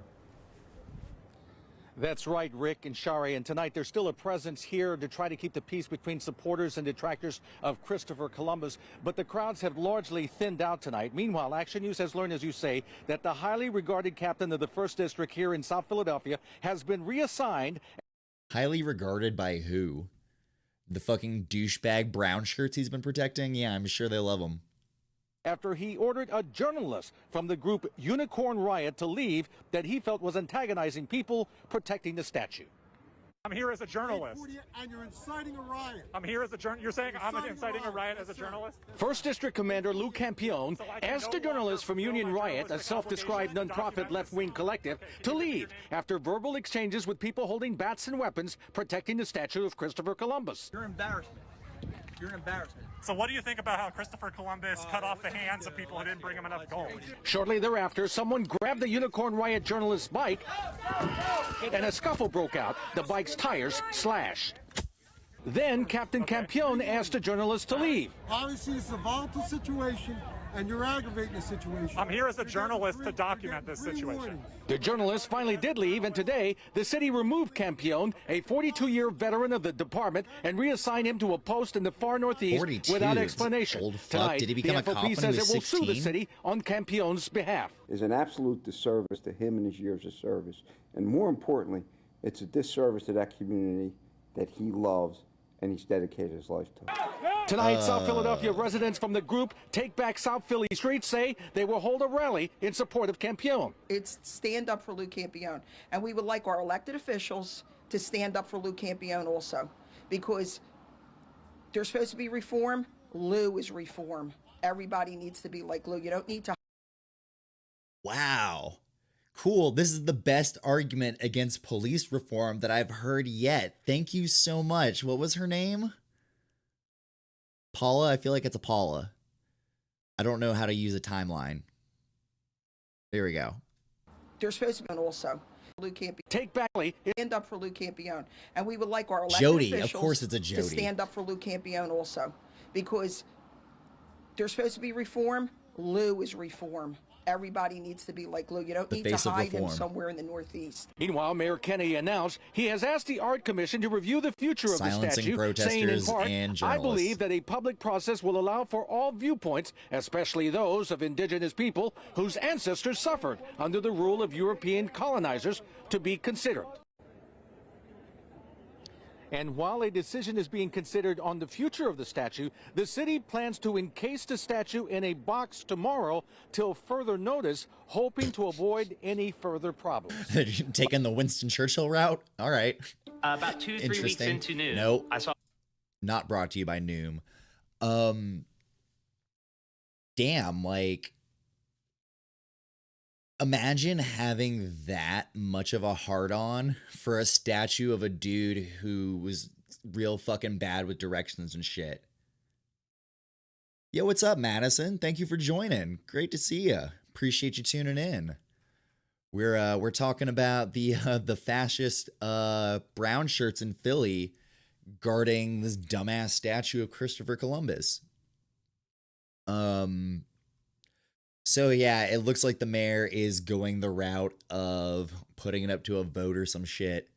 That's right, Rick and Shari. And tonight there's still a presence here to try to keep the peace between supporters and detractors of Christopher Columbus. But the crowds have largely thinned out tonight. Meanwhile, Action News has learned, as you say, that the highly regarded captain of the 1st District here in South Philadelphia has been reassigned. Highly regarded by who? The fucking douchebag brown shirts he's been protecting? Yeah, I'm sure they love him. after he ordered a journalist from the group Unicorn Riot to leave that he felt was antagonizing people protecting the statue. I'm here as a journalist. And you're inciting a riot. I'm here as a journalist. You're saying I'm inciting a riot as a journalist? First District Commander Lou Campione asked a journalist from Union Riot, a self-described nonprofit left-wing collective, to leave after verbal exchanges with people holding bats and weapons protecting the statue of Christopher Columbus. You're embarrassment. You're an embarrassment. So what do you think about how Christopher Columbus cut off the hands of people who didn't bring him enough gold? Shortly thereafter, someone grabbed the Unicorn Riot journalist's bike and a scuffle broke out. The bike's tires slashed. Then Captain Campione asked the journalist to leave. Obviously, it's a volatile situation, and you're aggravating the situation. I'm here as a journalist to document this situation. The journalist finally did leave, and today the city removed Campione, a 42-year veteran of the department, and reassigned him to a post in the far northeast 42. without explanation. Old fuck. Tonight, Did he become the a cop FOP when says he it was will sue the 16? city on Campione's behalf. Is an absolute disservice to him and his years of service. And more importantly, it's a disservice to that community that he loves and he's dedicated his life to. Tonight, South Philadelphia residents from the group Take Back South Philly Street say they will hold a rally in support of Campione. It's stand up for Lou Campione. And we would like our elected officials to stand up for Lou Campione also, because there's supposed to be reform. Lou is reform. Everybody needs to be like Lou. You don't need to. Wow. Cool. This is the best argument against police reform that I've heard yet. Thank you so much. What was her name? Paula? I feel like it's a Paula. I don't know how to use a timeline. There we go. There's supposed to be also. Lou Campione. Take back. Stand up for Lou Campione. And we would like our elected Jody. officials Of course it's a to Jody. stand up for Lou Campione also, because there's supposed to be reform. Lou is reform. Everybody needs to be like Lou. You don't need to hide him somewhere in the Northeast. Meanwhile, Mayor Kennedy announced he has asked the Art Commission to review the future of the statue, saying in part, I believe that a public process will allow for all viewpoints, especially those of indigenous people whose ancestors suffered under the rule of European colonizers, to be considered. And while a decision is being considered on the future of the statue, the city plans to encase the statue in a box tomorrow till further notice, hoping to avoid any further problems. Taking the Winston Churchill route? All right. About 2-3 weeks into Noom, nope. I saw. Not brought to you by Noom. Damn, like, imagine having that much of a hard-on for a statue of a dude who was real fucking bad with directions and shit. Yo, what's up, Madison? Thank you for joining. Great to see you. Appreciate you tuning in. We're talking about the fascist brown shirts in Philly guarding this dumbass statue of Christopher Columbus. So yeah, it looks like the mayor is going the route of putting it up to a vote or some shit.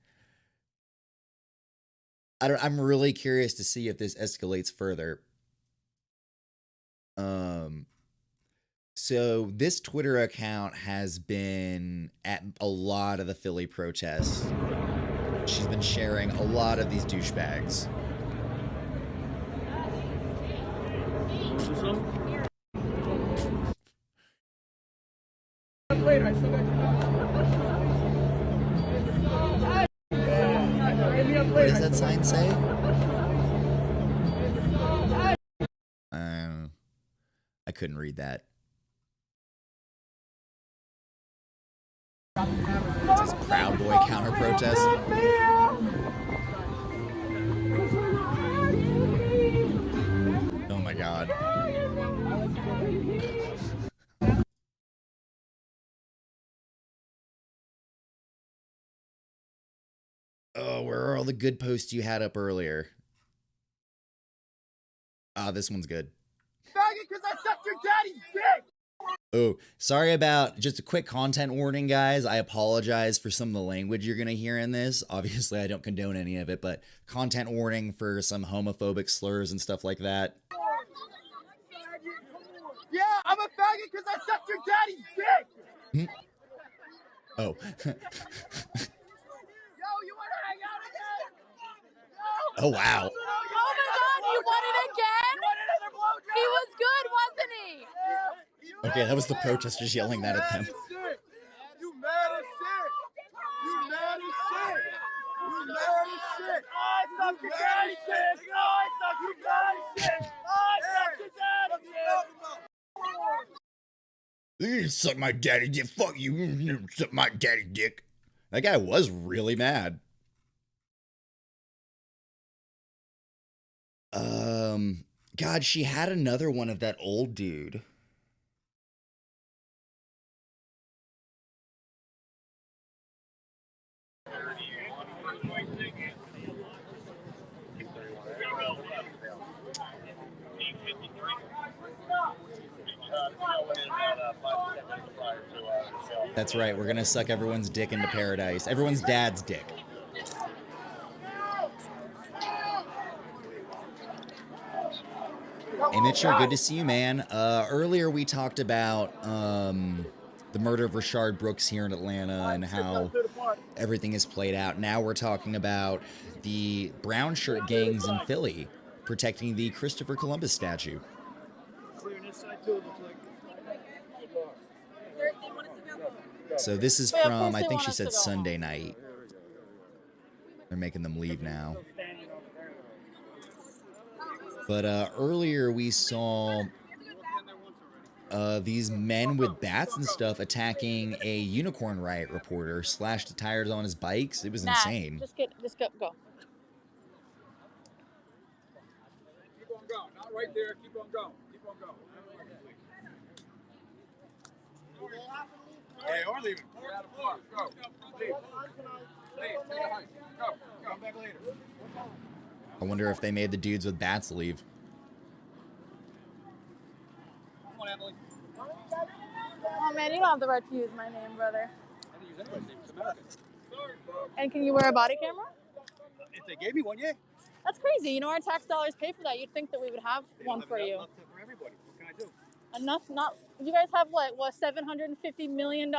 I'm really curious to see if this escalates further. So this Twitter account has been at a lot of the Philly protests. She's been sharing a lot of these douchebags. What does that sign say? I couldn't read that. It says Proud Boy counter protest. Oh my God. Oh, where are all the good posts you had up earlier? Ah, this one's good. Faggot, because I sucked your daddy's dick! Oh, sorry about just a quick content warning, guys. I apologize for some of the language you're going to hear in this. Obviously, I don't condone any of it, but content warning for some homophobic slurs and stuff like that. Yeah, I'm a faggot because I sucked your daddy's dick! Oh. Oh, wow. Oh my God, you won it again? He was good, wasn't he? Okay, that was the protesters yelling that at them. You mad as shit. You mad as shit. You mad as shit. I suck your daddy shit. I suck your daddy shit. I suck your daddy shit. You suck my daddy dick. Fuck you. You suck my daddy dick. That guy was really mad. God, she had another one of that old dude. That's right, we're gonna suck everyone's dick into paradise. Everyone's dad's dick. Hey Mitchell, good to see you, man. Earlier we talked about the murder of Rashard Brooks here in Atlanta and how everything is played out. Now we're talking about the brown shirt gangs in Philly protecting the Christopher Columbus statue. So this is from, I think she said Sunday night. They're making them leave now. But earlier we saw these men with bats and stuff attacking a Unicorn Riot reporter, slashed the tires on his bikes. It was insane. Just go. Keep on going. Not right there. Keep on going. Keep on going. Hey, or leaving. Get out of the park. Go. Leave. Leave. Take a hike. Go. Come back later. I wonder if they made the dudes with bats leave. Come on, Emily. Oh man, you don't have the right to use my name, brother. I didn't use anybody's name. It's American. And can you wear a body camera? If they gave me one, yeah. That's crazy. You know, our tax dollars pay for that. You'd think that we would have one for you. Enough for everybody. What can I do? Enough? Not. You guys have what $750 million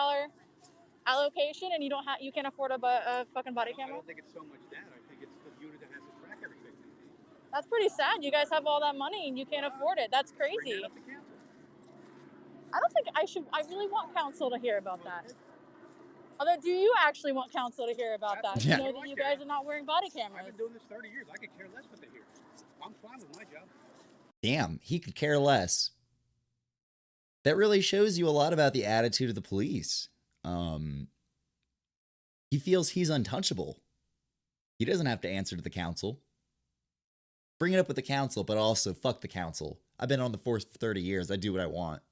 allocation, and you can't afford a fucking body camera. I don't think it's so much that. I think it's the unit that has to track everything. That's pretty sad. You guys have all that money and you can't afford it. That's crazy. I don't think I really want counsel to hear about that. Although, do you actually want counsel to hear about that? Yeah. You know that you guys are not wearing body cameras. I've been doing this 30 years. I could care less what they hear. I'm fine with my job. Damn, he could care less. That really shows you a lot about the attitude of the police. He feels he's untouchable. He doesn't have to answer to the council. Bring it up with the council, but also fuck the council. I've been on the force for 30 years. I do what I want.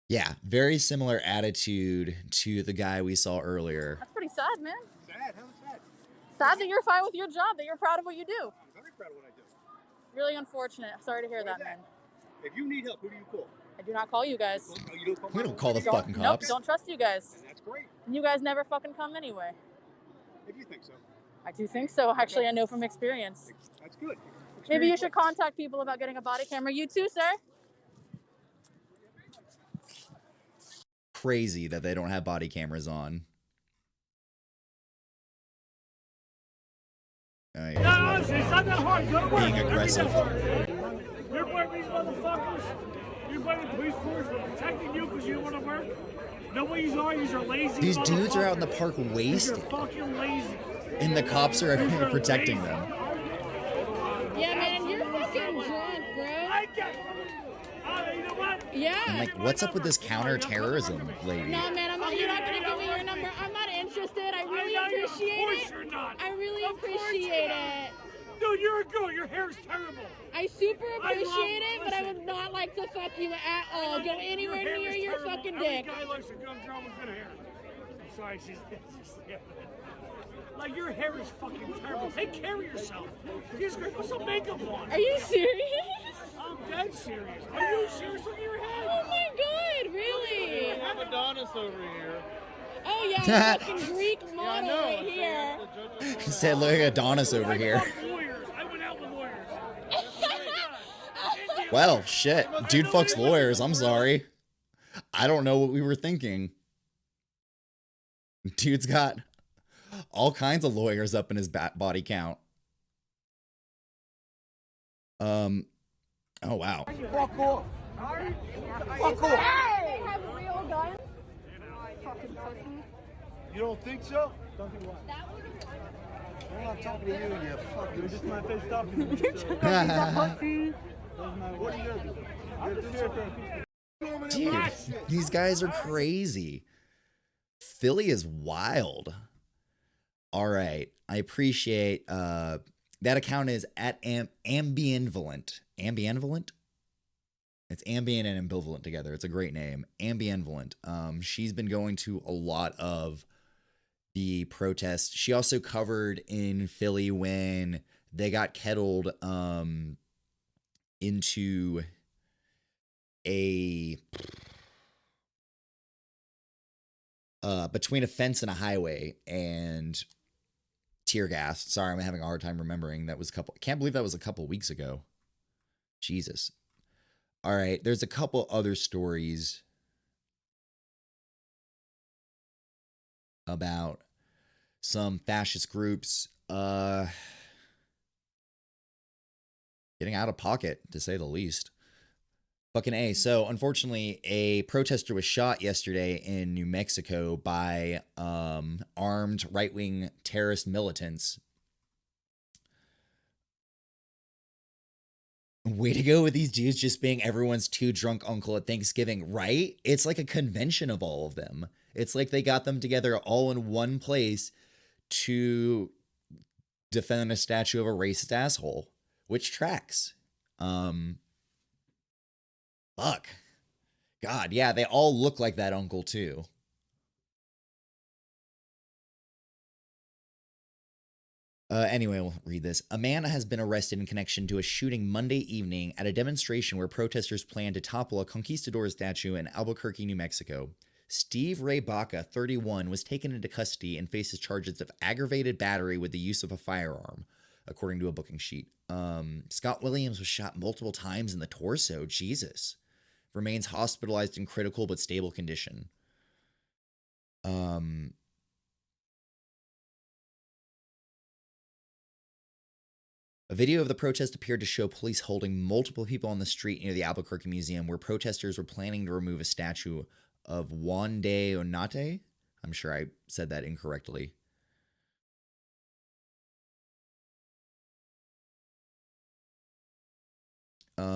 Yeah, very similar attitude to the guy we saw earlier. That's pretty sad, man. Sad? How's it sad? Sad that you're fine with your job, that you're proud of what you do. I'm very proud of what I do. Really unfortunate. Sorry to hear that, man. If you need help, who do you call? I do not call you guys. Oh, you don't call We don't call the fucking Nope, cops. don't trust you guys. And that's great. And you guys never fucking come anyway. If you think so. I do think so. Actually, I know from experience. That's good. Maybe you should contact people about getting a body camera. You too, sir. Crazy that they don't have body cameras on. Oh, yeah, No, honestly, it's not that hard. Go to work. being aggressive. You're blaming these motherfuckers. You're blaming the police force for protecting you because you don't want to work. Nobody's on. You're lazy. These dudes are out in the park wasted, You're fucking lazy. and the cops are out here protecting them. Yeah, man, you're fucking drunk, bro. You know what? Yeah. I'm like, what's up with this counter-terrorism lady? No, man, you're not gonna give me your number. I'm not interested. I really appreciate Of it. course you're not. I really Of course appreciate you're not. it. Dude, you're a girl. Your hair's terrible. I super I appreciate it, but I listen. would not like to fuck you at all. Go anywhere hair near is your terrible. fucking Every dick. guy likes a young girl with good hair. I'm sorry, she's yeah. Like, your hair is fucking terrible. Take care of yourself. Jesus Christ, put some makeup on. Are you serious? I'm dead serious. Are you serious with your hair? Oh my god, really? We have Adonis over here. Oh yeah, I'm fucking Greek model right here. He said, look at Adonis over here. Lawyers. I went out with lawyers. Well, shit. Dude fucks lawyers. I'm sorry. I don't know what we were thinking. Dude's got all kinds of lawyers up in his body count. Oh, wow. Fuck off. Uncle! They have real guns. Fucking pussy. You don't think so? Don't think what? I'm not talking to you, you fucking... You're just my face talking to me. What are you going to do? I'm just here for... Dude, these guys are crazy. Philly is wild. All right. I appreciate that account is at Ambienvolent. Ambienvolent? It's ambient and ambivalent together. It's a great name. Ambienvolent. She's been going to a lot of the protests. She also covered in Philly when they got kettled into a between a fence and a highway and tear gas. Sorry, I'm having a hard time remembering. That was I can't believe that was a couple weeks ago. Jesus. All right, there's a couple other stories about some fascist groups getting out of pocket, to say the least. Fucking A. So, unfortunately, a protester was shot yesterday in New Mexico by armed right-wing terrorist militants. Way to go with these dudes just being everyone's too drunk uncle at Thanksgiving, right? It's like a convention of all of them. It's like they got them together all in one place to defend a statue of a racist asshole, which tracks. Fuck. God, yeah, they all look like that uncle too. Anyway, we'll read this. A man has been arrested in connection to a shooting Monday evening at a demonstration where protesters planned to topple a conquistador statue in Albuquerque, New Mexico. Steve Ray Baca, 31, was taken into custody and faces charges of aggravated battery with the use of a firearm, according to a booking sheet. Scott Williams was shot multiple times in the torso. Jesus. Remains hospitalized in critical but stable condition. A video of the protest appeared to show police holding multiple people on the street near the Albuquerque Museum where protesters were planning to remove a statue of Juan de Onate. I'm sure I said that incorrectly.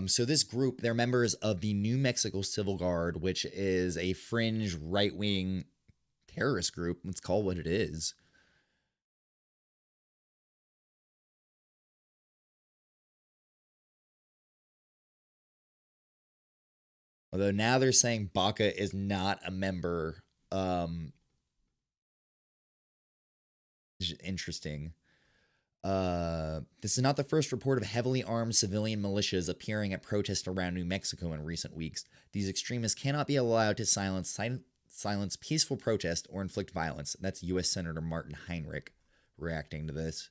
So this group, they're members of the New Mexico Civil Guard, which is a fringe right-wing terrorist group. Let's call it what it is. Although now they're saying Baca is not a member. Interesting. This is not the first report of heavily armed civilian militias appearing at protests around New Mexico in recent weeks. These extremists cannot be allowed to silence peaceful protest or inflict violence. That's U.S. Senator Martin Heinrich reacting to this.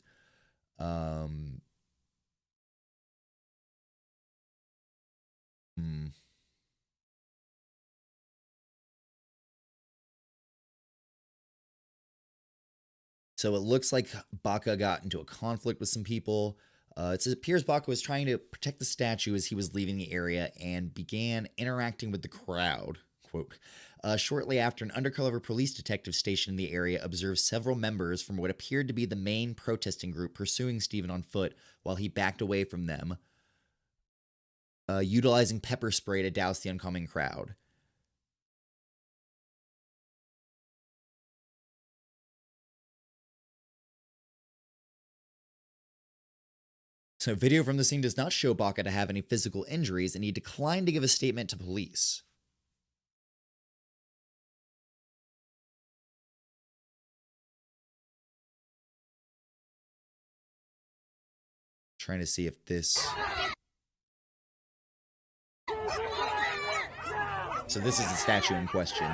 So it looks like Baca got into a conflict with some people. It appears Baca was trying to protect the statue as he was leaving the area and began interacting with the crowd. Quote, shortly after, an undercover police detective stationed in the area observed several members from what appeared to be the main protesting group pursuing Stephen on foot while he backed away from them, utilizing pepper spray to douse the oncoming crowd. So video from the scene does not show Baca to have any physical injuries, and he declined to give a statement to police. Trying to see if this... So this is the statue in question.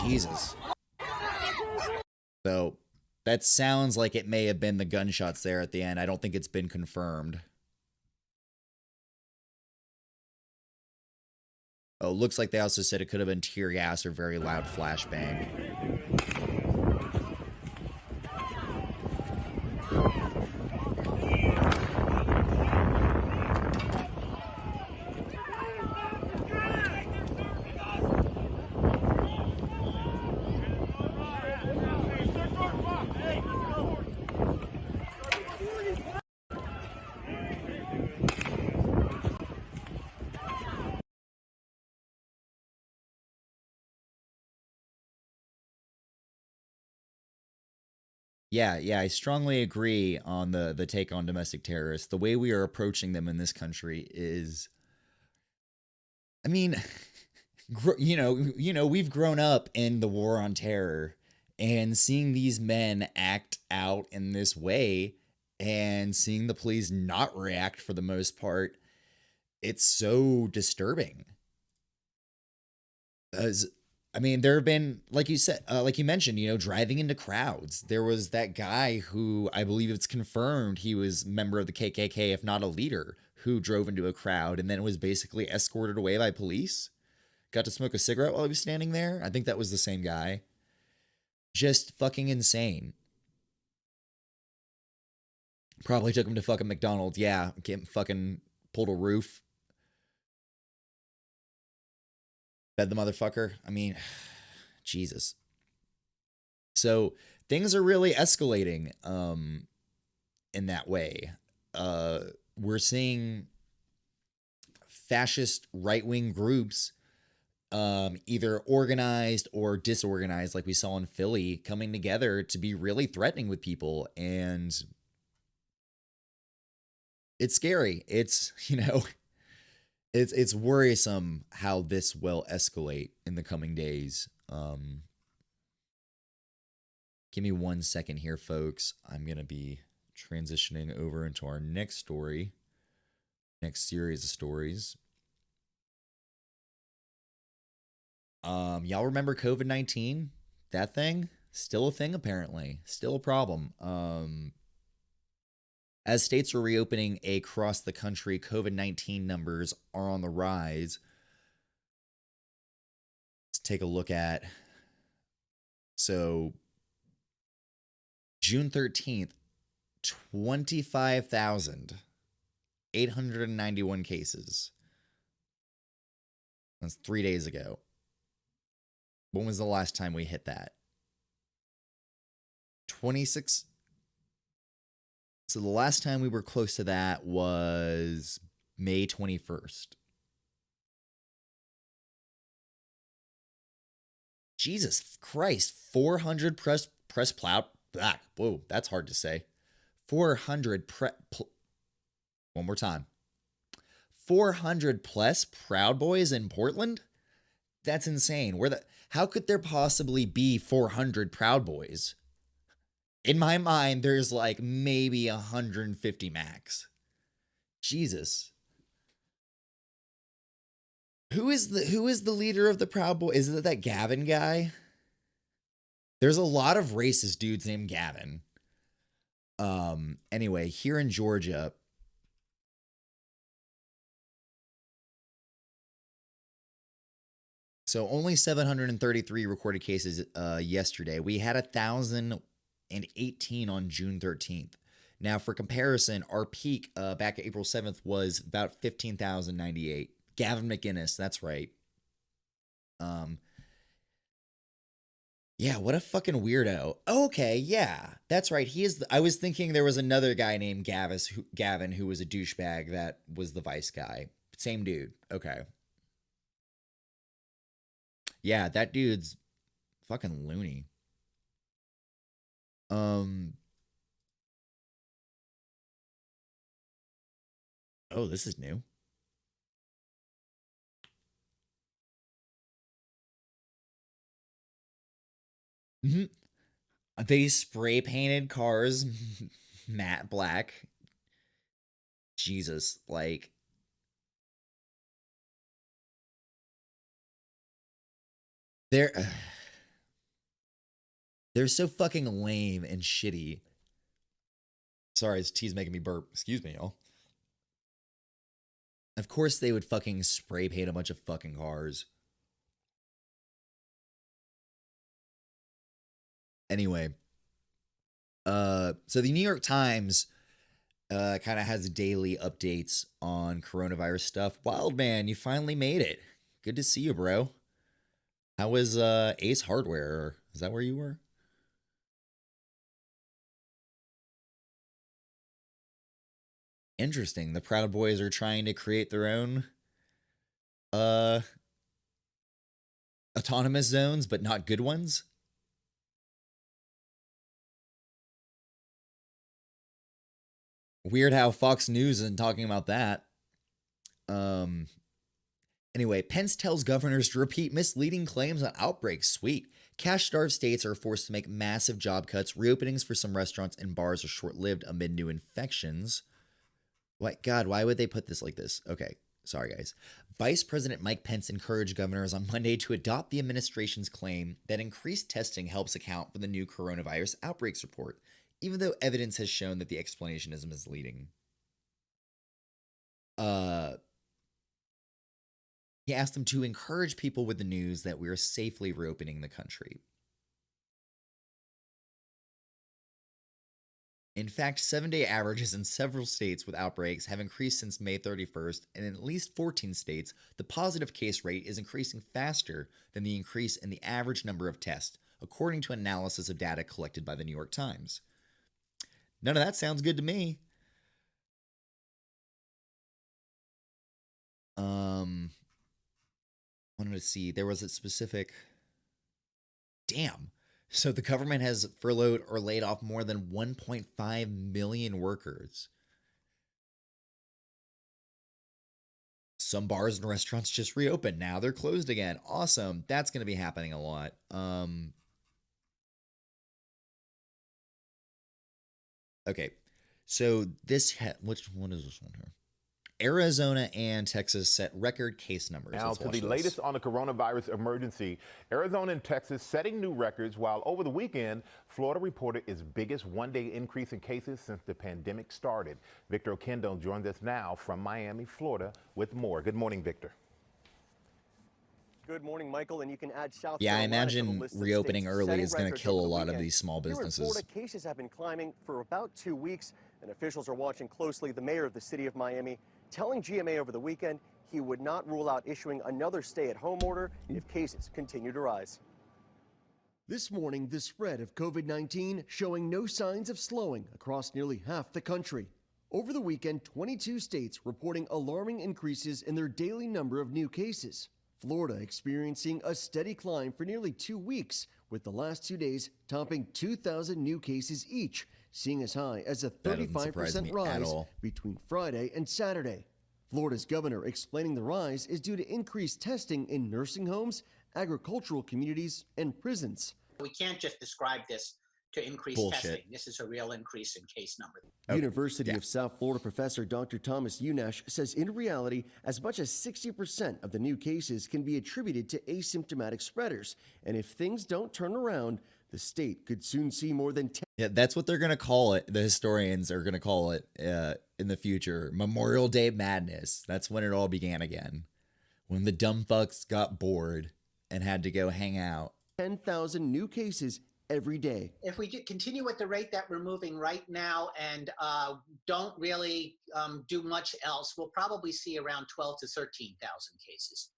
Jesus. So, That sounds like it may have been the gunshots there at the end. I don't think it's been confirmed. Oh, looks like they also said it could have been tear gas or very loud flashbang. Yeah, I strongly agree on the take on domestic terrorists. The way we are approaching them in this country is, I mean, we've grown up in the war on terror, and seeing these men act out in this way and seeing the police not react for the most part, it's so disturbing. As I mean, there have been, like you said, like you mentioned, driving into crowds. There was that guy who I believe it's confirmed he was a member of the KKK, if not a leader, who drove into a crowd and then was basically escorted away by police. Got to smoke a cigarette while he was standing there. I think that was the same guy. Just fucking insane. Probably took him to fucking McDonald's. Yeah, fucking pulled a roof. Fed the motherfucker. I mean, Jesus. So things are really escalating in that way. We're seeing fascist right-wing groups, either organized or disorganized, like we saw in Philly, coming together to be really threatening with people. And it's scary. It's, It's worrisome how this will escalate in the coming days. Give me 1 second here, folks. I'm going to be transitioning over into our next story, next series of stories. Y'all remember COVID-19? That thing? Still a thing, apparently. Still a problem. As states are reopening across the country, COVID-19 numbers are on the rise. Let's take a look at, so June 13th, 25,891 cases. That's 3 days ago. When was the last time we hit that? 26. So the last time we were close to that was May 21st. Jesus Christ, 400 press plow. Whoa, that's hard to say. 400 one more time. 400 plus Proud Boys in Portland? That's insane. How could there possibly be 400 Proud Boys? In my mind, there's like maybe 150 max. Jesus. Who is the leader of the Proud Boys? Is it that Gavin guy? There's a lot of racist dudes named Gavin. Anyway, here in Georgia, so only 733 recorded cases yesterday. We had 1,018 on June 13th. Now, for comparison, our peak back April 7th was about 15,098. Gavin McInnes, that's right. Yeah, what a fucking weirdo. Okay, yeah, that's right. I was thinking there was another guy named Gavin who was a douchebag that was the vice guy. Same dude. Okay. Yeah, that dude's fucking loony. Oh, this is new. They spray painted cars matte black. Jesus, like They're so fucking lame and shitty. Sorry, this tea's making me burp. Excuse me, y'all. Of course they would fucking spray paint a bunch of fucking cars. Anyway. So the New York Times kind of has daily updates on coronavirus stuff. Wild man, you finally made it. Good to see you, bro. How was Ace Hardware? Is that where you were? Interesting. The Proud Boys are trying to create their own autonomous zones, but not good ones. Weird how Fox News isn't talking about that. Anyway, Pence tells governors to repeat misleading claims on outbreaks. Sweet. Cash-starved states are forced to make massive job cuts. Reopenings for some restaurants and bars are short-lived amid new infections. God, why would they put this like this? Okay, sorry guys. Vice President Mike Pence encouraged governors on Monday to adopt the administration's claim that increased testing helps account for the new coronavirus outbreaks report, even though evidence has shown that the explanation is misleading. He asked them to encourage people with the news that we are safely reopening the country. In fact, 7-day averages in several states with outbreaks have increased since May 31st, and in at least 14 states, the positive case rate is increasing faster than the increase in the average number of tests, according to analysis of data collected by the New York Times. None of that sounds good to me. Wanted to see, there was a specific... Damn. So the government has furloughed or laid off more than 1.5 million workers. Some bars and restaurants just reopened. Now they're closed again. Awesome. That's going to be happening a lot. Okay. So this... which one is this one here? Arizona and Texas set record case numbers. Now to the latest on the coronavirus emergency. Arizona and Texas setting new records, while over the weekend, Florida reported its biggest one-day increase in cases since the pandemic started. Victor Okendo joins us now from Miami, Florida, with more. Good morning, Victor. Good morning, Michael, and you can add South Yeah, I Carolina imagine to the list of reopening states early setting is going to records kill a over the lot of weekend. these small Here in businesses. Florida, cases have been climbing for about 2 weeks, and officials are watching closely. The mayor of the city of Miami telling GMA over the weekend he would not rule out issuing another stay-at-home order if cases continue to rise. This morning, the spread of COVID-19 showing no signs of slowing across nearly half the country. Over the weekend, 22 states reporting alarming increases in their daily number of new cases. Florida experiencing a steady climb for nearly 2 weeks, with the last 2 days topping 2,000 new cases each, seeing as high as a 35% rise between Friday and Saturday. Florida's governor explaining the rise is due to increased testing in nursing homes, agricultural communities, and prisons. We can't just describe this to increase testing. This is a real increase in case number. University of South Florida professor Dr. Thomas Unash says in reality, as much as 60% of the new cases can be attributed to asymptomatic spreaders. And if things don't turn around, the state could soon see more than 10. Yeah, that's what they're going to call it. The historians are going to call it in the future. Memorial Day Madness. That's when it all began again. When the dumb fucks got bored and had to go hang out. 10,000 new cases every day. If we continue at the rate that we're moving right now and don't really do much else, we'll probably see around 12 to 13,000 cases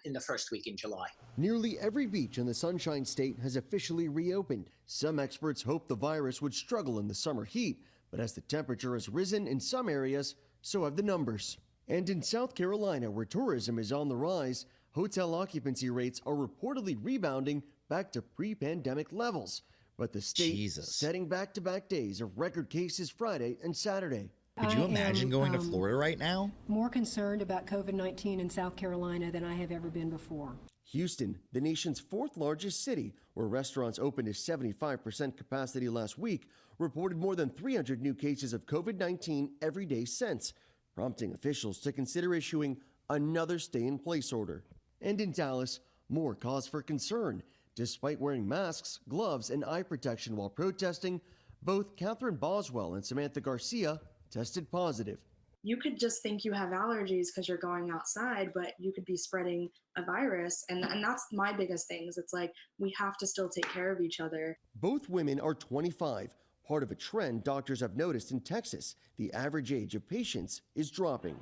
in the first week in July. Nearly every beach in the Sunshine State has officially reopened. Some experts hoped the virus would struggle in the summer heat, but as the temperature has risen in some areas, so have the numbers. And in South Carolina, where tourism is on the rise, hotel occupancy rates are reportedly rebounding back to pre-pandemic levels. But the state setting back-to-back days of record cases Friday and Saturday. Could you imagine going to Florida right now? More concerned about COVID-19 in South Carolina than I have ever been before. Houston, the nation's fourth largest city, where restaurants opened to 75% capacity last week, reported more than 300 new cases of COVID-19 every day since, prompting officials to consider issuing another stay-in-place order. And in Dallas, more cause for concern. Despite wearing masks, gloves, and eye protection while protesting, both Catherine Boswell and Samantha Garcia tested positive. You could just think you have allergies because you're going outside, but you could be spreading a virus. And that's my biggest things. It's like, we have to still take care of each other. Both women are 25, part of a trend doctors have noticed in Texas. The average age of patients is dropping.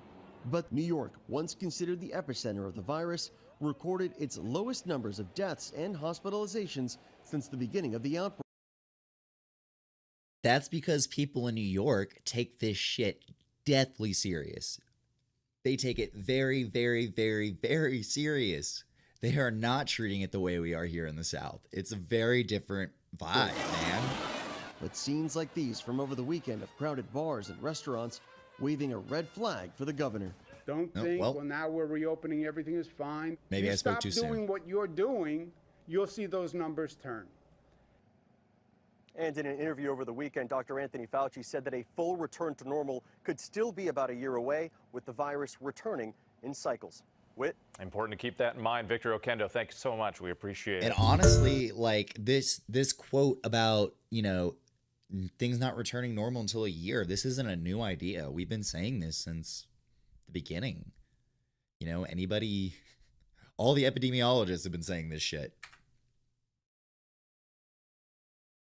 But New York, once considered the epicenter of the virus, recorded its lowest numbers of deaths and hospitalizations since the beginning of the outbreak. That's because people in New York take this shit deathly serious. They take it very, very, very, very serious. They are not treating it the way we are here in the South. It's a very different vibe, man. But scenes like these from over the weekend of crowded bars and restaurants waving a red flag for the governor. Don't think, well, now we're reopening, everything is fine. Maybe I spoke too soon. Stop doing what you're doing, you'll see those numbers turn. And in an interview over the weekend, Dr. Anthony Fauci said that a full return to normal could still be about a year away, with the virus returning in cycles. Whit? Important to keep that in mind. Victor Oquendo, thank you so much. We appreciate it. And honestly, like this quote about, you know, things not returning normal until a year, this isn't a new idea. We've been saying this since the beginning. You know, anybody, all the epidemiologists have been saying this shit.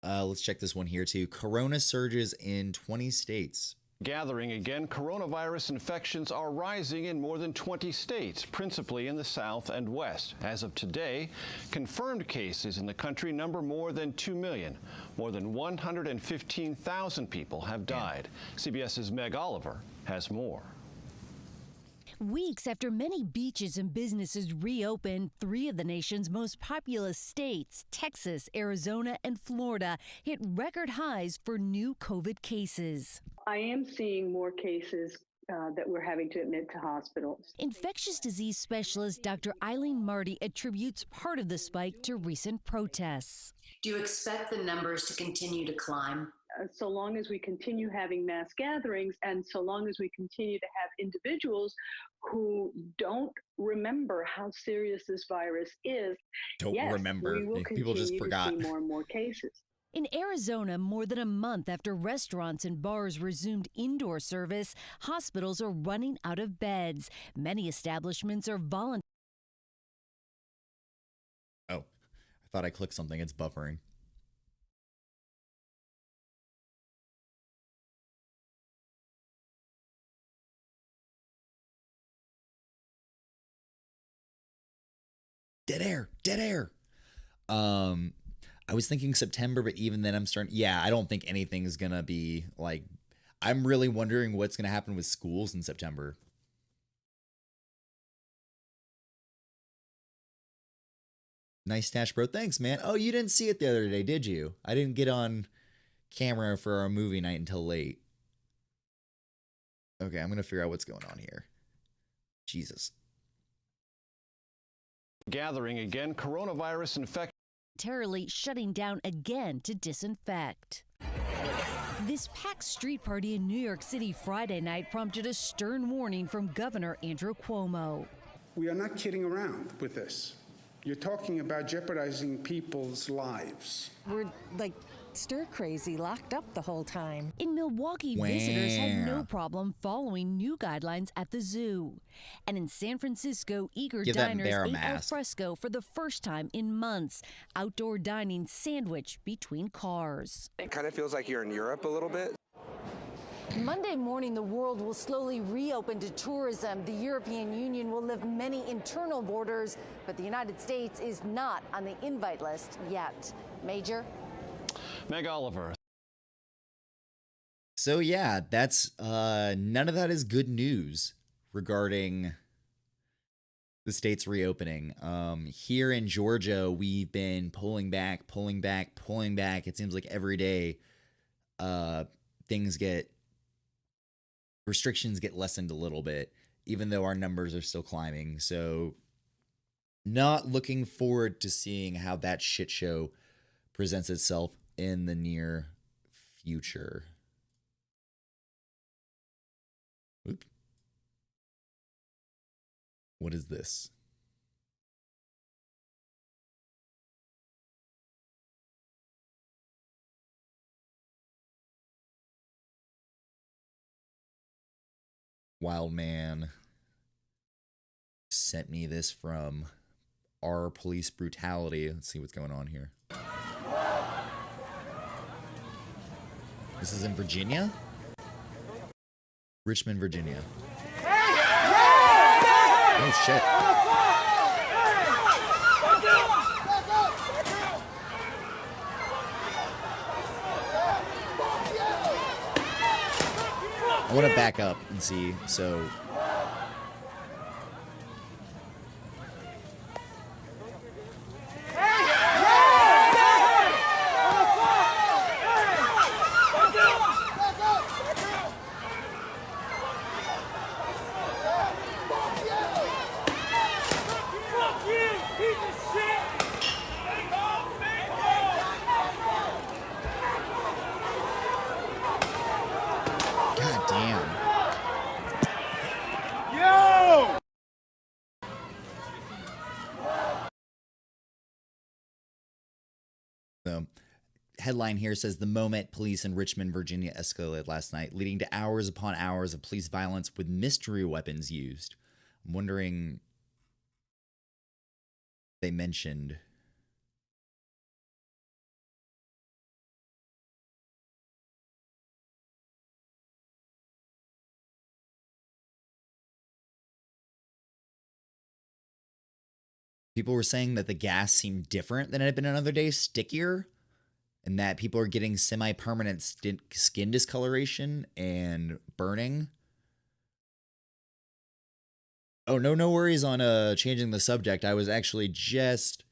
Let's check this one here too. Corona surges in 20 states. Gathering again, coronavirus infections are rising in more than 20 states, principally in the South and West. As of today, confirmed cases in the country number more than 2 million. More than 115,000 people have died. CBS's Meg Oliver has more. Weeks after many beaches and businesses reopened, 3 of the nation's most populous states, Texas, Arizona, and Florida, hit record highs for new COVID cases. I am seeing more cases that we're having to admit to hospitals. Infectious disease specialist Dr. Eileen Marty attributes part of the spike to recent protests. Do you expect the numbers to continue to climb? So long as we continue having mass gatherings and so long as we continue to have individuals who don't remember how serious this virus is, remember. We will People just forgot. to see more and more cases. In Arizona, more than a month after restaurants and bars resumed indoor service, hospitals are running out of beds. Many establishments are voluntary. Oh, I thought I clicked something. It's buffering. Dead air. I was thinking September, but even then I'm starting, I don't think anything's gonna be like, I'm really wondering what's gonna happen with schools in September. Nice stash, bro. Thanks, man. Oh, you didn't see it the other day, did you? I didn't get on camera for our movie night until late. Okay, I'm gonna figure out what's going on here. Jesus. Gathering again, coronavirus infection. Temporarily shutting down again to disinfect. This packed street party in New York City Friday night prompted a stern warning from Governor Andrew Cuomo. We are not kidding around with this. You're talking about jeopardizing people's lives. We're like stir crazy, locked up the whole time. In Milwaukee, visitors had no problem following new guidelines at the zoo. And in San Francisco, eager diners ate al fresco for the first time in months. Outdoor dining sandwiched between cars. It kind of feels like you're in Europe a little bit. Monday morning, the world will slowly reopen to tourism. The European Union will lift many internal borders, but the United States is not on the invite list yet. Major? Meg Oliver. So yeah, that's none of that is good news regarding the state's reopening. Here in Georgia, we've been pulling back. It seems like every day restrictions get lessened a little bit, even though our numbers are still climbing. So not looking forward to seeing how that shit show presents itself in the near future. Oop. What is this? Wild Man sent me this from Our Police Brutality. Let's see what's going on here. This is in Virginia? Richmond, Virginia. Oh, shit. I want to back up and see, so... Headline here says the moment police in Richmond, Virginia escalated last night, leading to hours upon hours of police violence with mystery weapons used. I'm wondering, they mentioned people were saying that the gas seemed different than it had been another day, stickier. And that people are getting semi-permanent skin discoloration and burning. Oh, no worries on changing the subject. I was actually just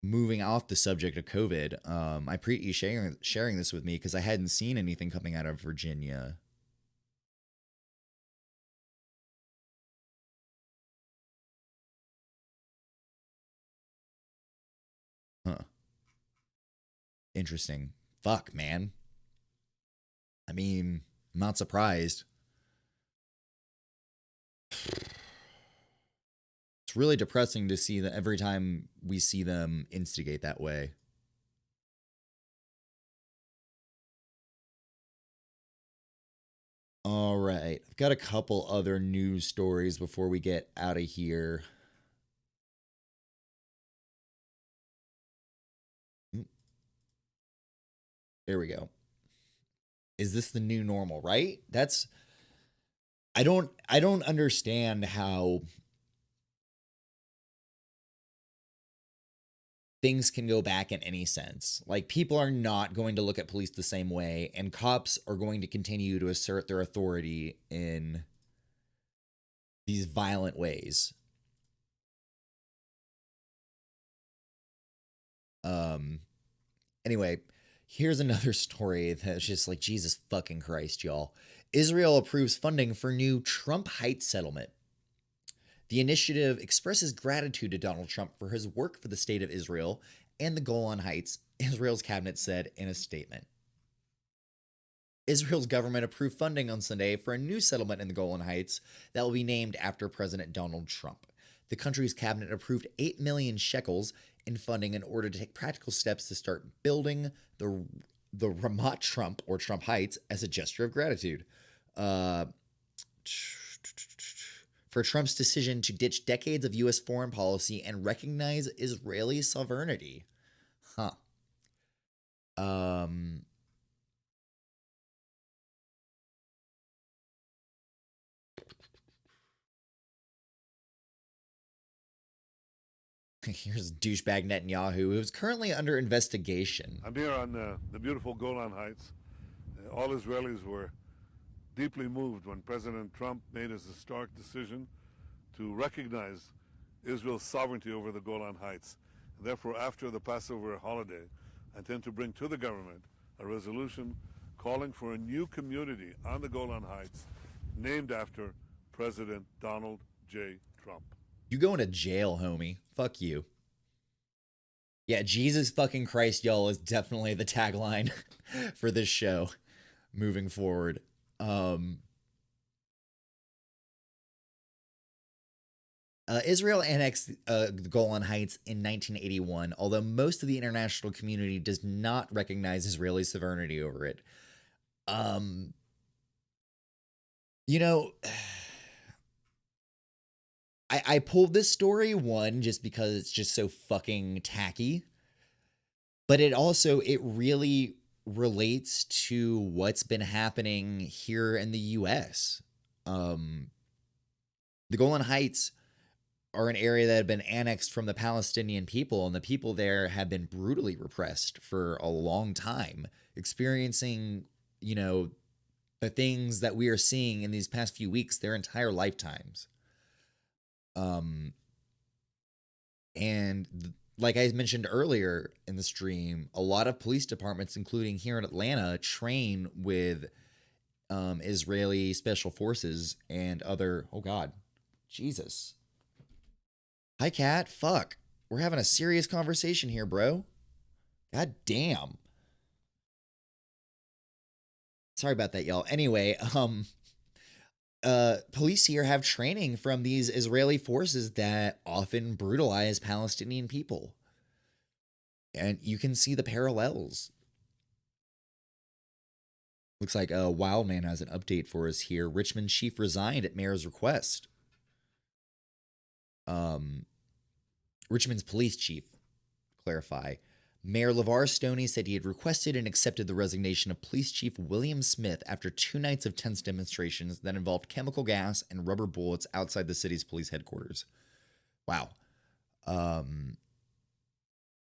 moving off the subject of COVID. I appreciate you sharing this with me because I hadn't seen anything coming out of Virginia. Huh. Interesting. Fuck, man. I mean, I'm not surprised. It's really depressing to see that every time we see them instigate that way. All right. I've got a couple other news stories before we get out of here. There we go. Is this the new normal, right? I don't understand how things can go back in any sense. Like, people are not going to look at police the same way, and cops are going to continue to assert their authority in these violent ways. Anyway, here's another story that's just like, Jesus fucking Christ, y'all. Israel approves funding for new Trump Heights settlement. The initiative expresses gratitude to Donald Trump for his work for the state of Israel and the Golan Heights, Israel's cabinet said in a statement. Israel's government approved funding on Sunday for a new settlement in the Golan Heights that will be named after President Donald Trump. The country's cabinet approved 8 million shekels in funding in order to take practical steps to start building the Ramat Trump, or Trump Heights, as a gesture of gratitude. For Trump's decision to ditch decades of U.S. foreign policy and recognize Israeli sovereignty. Huh. Here's douchebag Netanyahu, who is currently under investigation. I'm here on the beautiful Golan Heights. All Israelis were deeply moved when President Trump made his historic decision to recognize Israel's sovereignty over the Golan Heights. And therefore, after the Passover holiday, I intend to bring to the government a resolution calling for a new community on the Golan Heights named after President Donald J. Trump. You going to jail, homie. Fuck you. Yeah, Jesus fucking Christ, y'all, is definitely the tagline for this show moving forward. Israel annexed the Golan Heights in 1981, although most of the international community does not recognize Israeli sovereignty over it. You know, I pulled this story, one, just because it's just so fucking tacky. But it really relates to what's been happening here in the U.S. The Golan Heights are an area that had been annexed from the Palestinian people, and the people there have been brutally repressed for a long time, experiencing, you know, the things that we are seeing in these past few weeks their entire lifetimes. Like I mentioned earlier in the stream, a lot of police departments, including here in Atlanta, train with Israeli special forces and other... Oh, God. Jesus. Hi, Kat. Fuck. We're having a serious conversation here, bro. God damn. Sorry about that, y'all. Anyway, police here have training from these Israeli forces that often brutalize Palestinian people. And you can see the parallels. Looks like Wildman has an update for us here. Richmond chief resigned at mayor's request. Richmond's police chief, clarify. Mayor LeVar Stoney said he had requested and accepted the resignation of Police Chief William Smith after 2 nights of tense demonstrations that involved chemical gas and rubber bullets outside the city's police headquarters. Wow.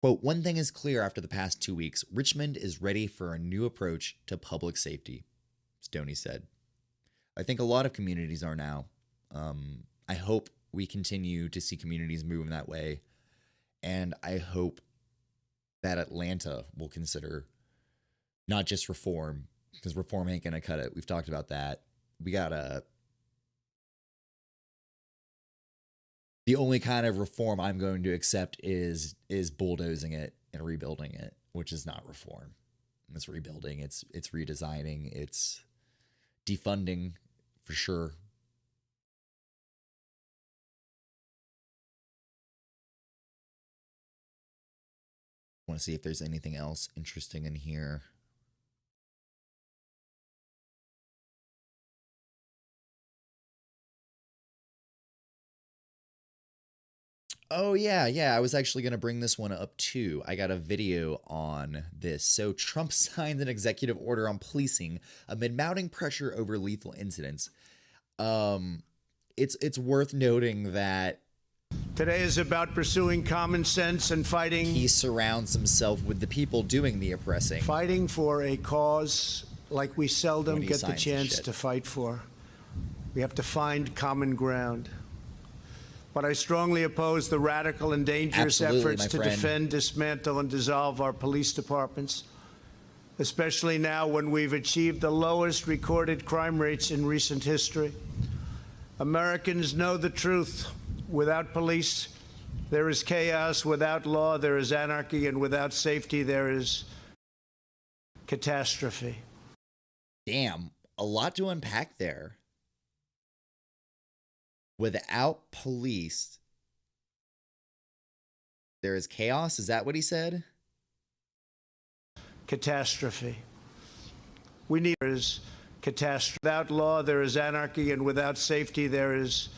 Quote, one thing is clear after the past 2 weeks, Richmond is ready for a new approach to public safety, Stoney said. I think a lot of communities are now. I hope we continue to see communities move in that way. And I hope that Atlanta will consider not just reform, because reform ain't going to cut it. We've talked about that. We got to... The only kind of reform I'm going to accept is bulldozing it and rebuilding it, which is not reform. It's rebuilding. It's redesigning. It's defunding for sure. I want to see if there's anything else interesting in here. Oh, yeah. I was actually going to bring this one up, too. I got a video on this. So Trump signed an executive order on policing amid mounting pressure over lethal incidents. It's worth noting that today is about pursuing common sense and fighting. He surrounds himself with the people doing the oppressing. Fighting for a cause like we seldom get the chance to fight for. We have to find common ground. But I strongly oppose the radical and dangerous efforts to defend, dismantle, and dissolve our police departments, especially now when we've achieved the lowest recorded crime rates in recent history. Americans know the truth. Without police, there is chaos. Without law, there is anarchy. And without safety, there is catastrophe. Damn, a lot to unpack there. Without police, there is chaos? Is that what he said? Catastrophe. We need catastrophe. Without law, there is anarchy. And without safety, there is...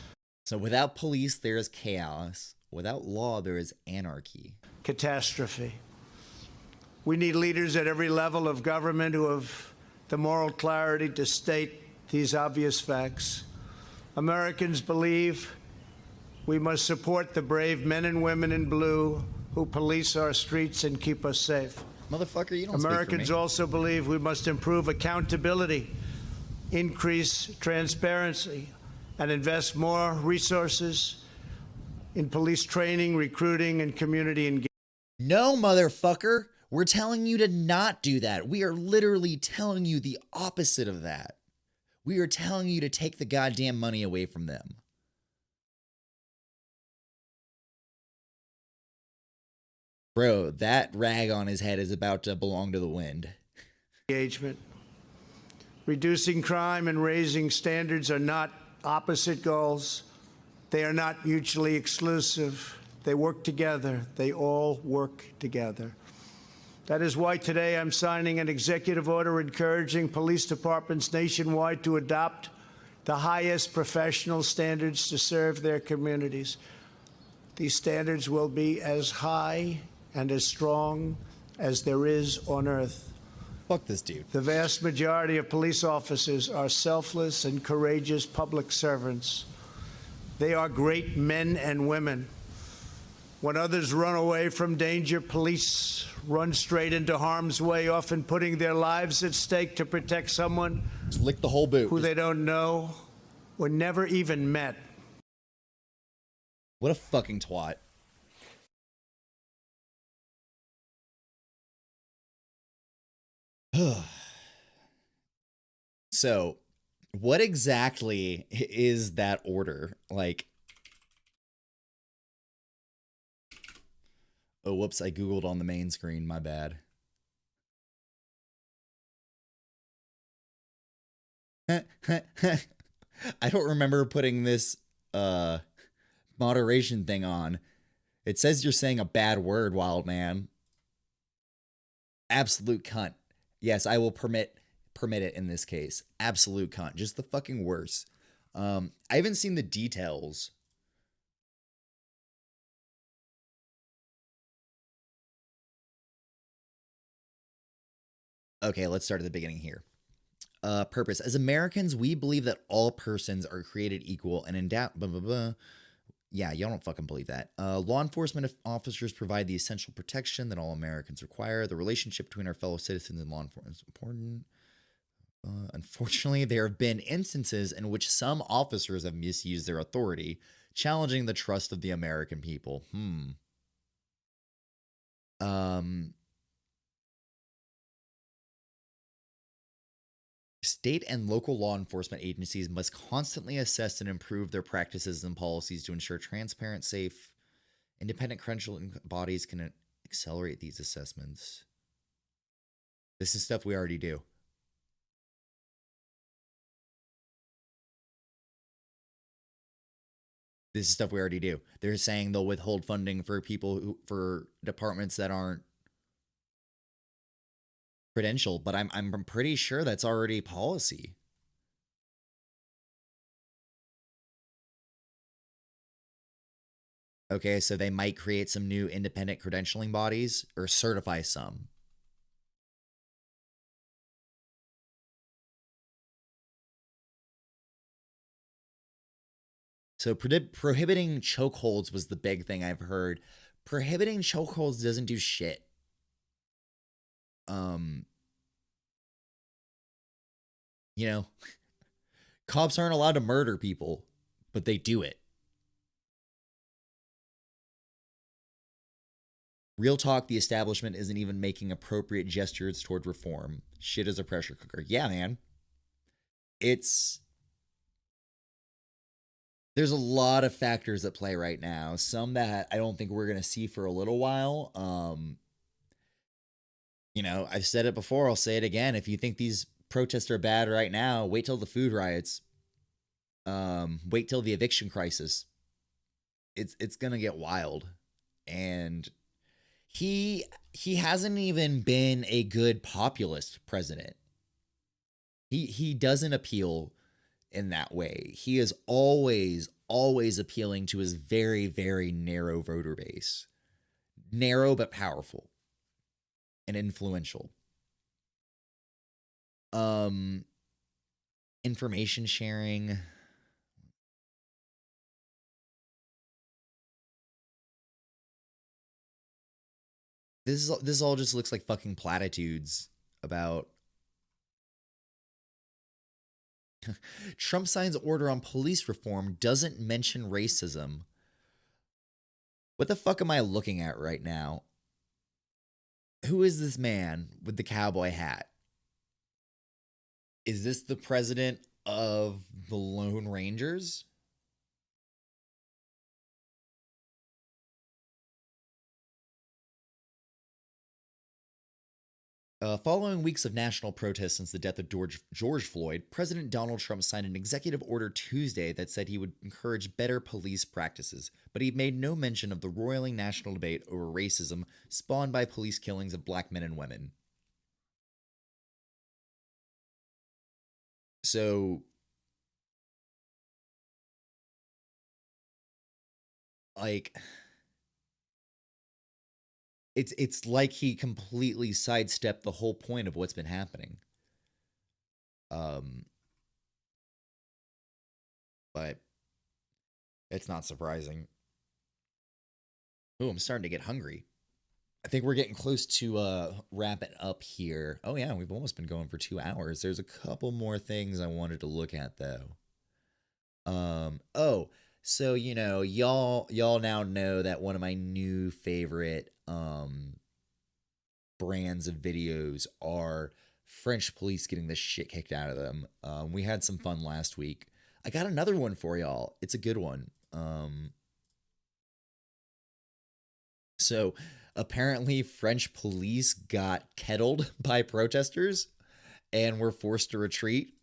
So without police, there is chaos. Without law, there is anarchy. Catastrophe. We need leaders at every level of government who have the moral clarity to state these obvious facts. Americans believe we must support the brave men and women in blue who police our streets and keep us safe. Motherfucker, you don't Americans speak for me. also believe we must improve accountability, increase transparency, and invest more resources in police training, recruiting, and community engagement. No, motherfucker. We're telling you to not do that. We are literally telling you the opposite of that. We are telling you to take the goddamn money away from them. Bro, that rag on his head is about to belong to the wind. Engagement. Reducing crime and raising standards are not opposite goals. They are not mutually exclusive. They work together. They all work together. That is why today I'm signing an executive order encouraging police departments nationwide to adopt the highest professional standards to serve their communities. These standards will be as high and as strong as there is on earth. Fuck this dude. The vast majority of police officers are selfless and courageous public servants. They are great men and women. When others run away from danger, police run straight into harm's way, often putting their lives at stake to protect someone Just lick the whole boot. Who they don't know or never even met. What a fucking twat. So, what exactly is that order? Like, oh, whoops, I Googled on the main screen, my bad. I don't remember putting this moderation thing on. It says you're saying a bad word, wild man. Absolute cunt. Yes, I will permit it in this case. Absolute cunt. Just the fucking worst. I haven't seen the details. Okay, let's start at the beginning here. Purpose. As Americans, we believe that all persons are created equal and endowed. Blah, blah, blah. Yeah, y'all don't fucking believe that. Law enforcement officers provide the essential protection that all Americans require. The relationship between our fellow citizens and law enforcement is important. Unfortunately, there have been instances in which some officers have misused their authority, challenging the trust of the American people. State and local law enforcement agencies must constantly assess and improve their practices and policies to ensure transparent, safe, independent credentialing bodies can accelerate these assessments. This is stuff we already do. This is stuff we already do. They're saying they'll withhold funding for people for departments that aren't credential, but I'm pretty sure that's already policy. Okay, so they might create some new independent credentialing bodies or certify some. So prohibiting chokeholds was the big thing I've heard. Prohibiting chokeholds doesn't do shit. You know, cops aren't allowed to murder people, but they do it. Real talk, the establishment isn't even making appropriate gestures toward reform. Shit is a pressure cooker. Yeah, man. There's a lot of factors at play right now. Some that I don't think we're going to see for a little while. You know, I've said it before, I'll say it again. If you think these protests are bad right now, wait till the food riots. Wait till the eviction crisis. It's going to get wild. And he hasn't even been a good populist president. He doesn't appeal in that way. He is always appealing to his very, very narrow voter base. Narrow but powerful and influential. Information sharing. This all just looks like fucking platitudes about Trump signs order on police reform, doesn't mention racism. What the fuck am I looking at right now? Who is this man with the cowboy hat? Is this the president of the Lone Rangers? Following weeks of national protests since the death of George Floyd, President Donald Trump signed an executive order Tuesday that said he would encourage better police practices, but he made no mention of the roiling national debate over racism spawned by police killings of black men and women. So, like it's like he completely sidestepped the whole point of what's been happening. But it's not surprising. Oh, I'm starting to get hungry. I think we're getting close to wrapping up here. Oh yeah, we've almost been going for 2 hours. There's a couple more things I wanted to look at though. Oh, so you know, y'all now know that one of my new favorite brands of videos are French police getting the shit kicked out of them. We had some fun last week. I got another one for y'all. It's a good one. So apparently French police got kettled by protesters and were forced to retreat.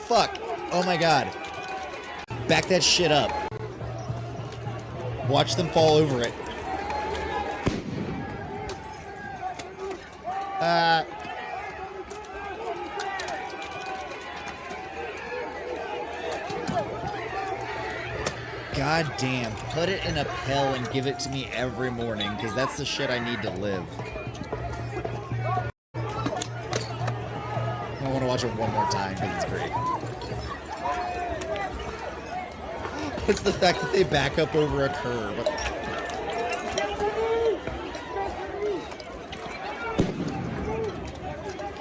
Fuck. Oh my god. Back that shit up. Watch them fall over it. God damn. Put it in a pill and give it to me every morning, because that's the shit I need to live. I want to watch it one more time because it's great. It's the fact that they back up over a curb.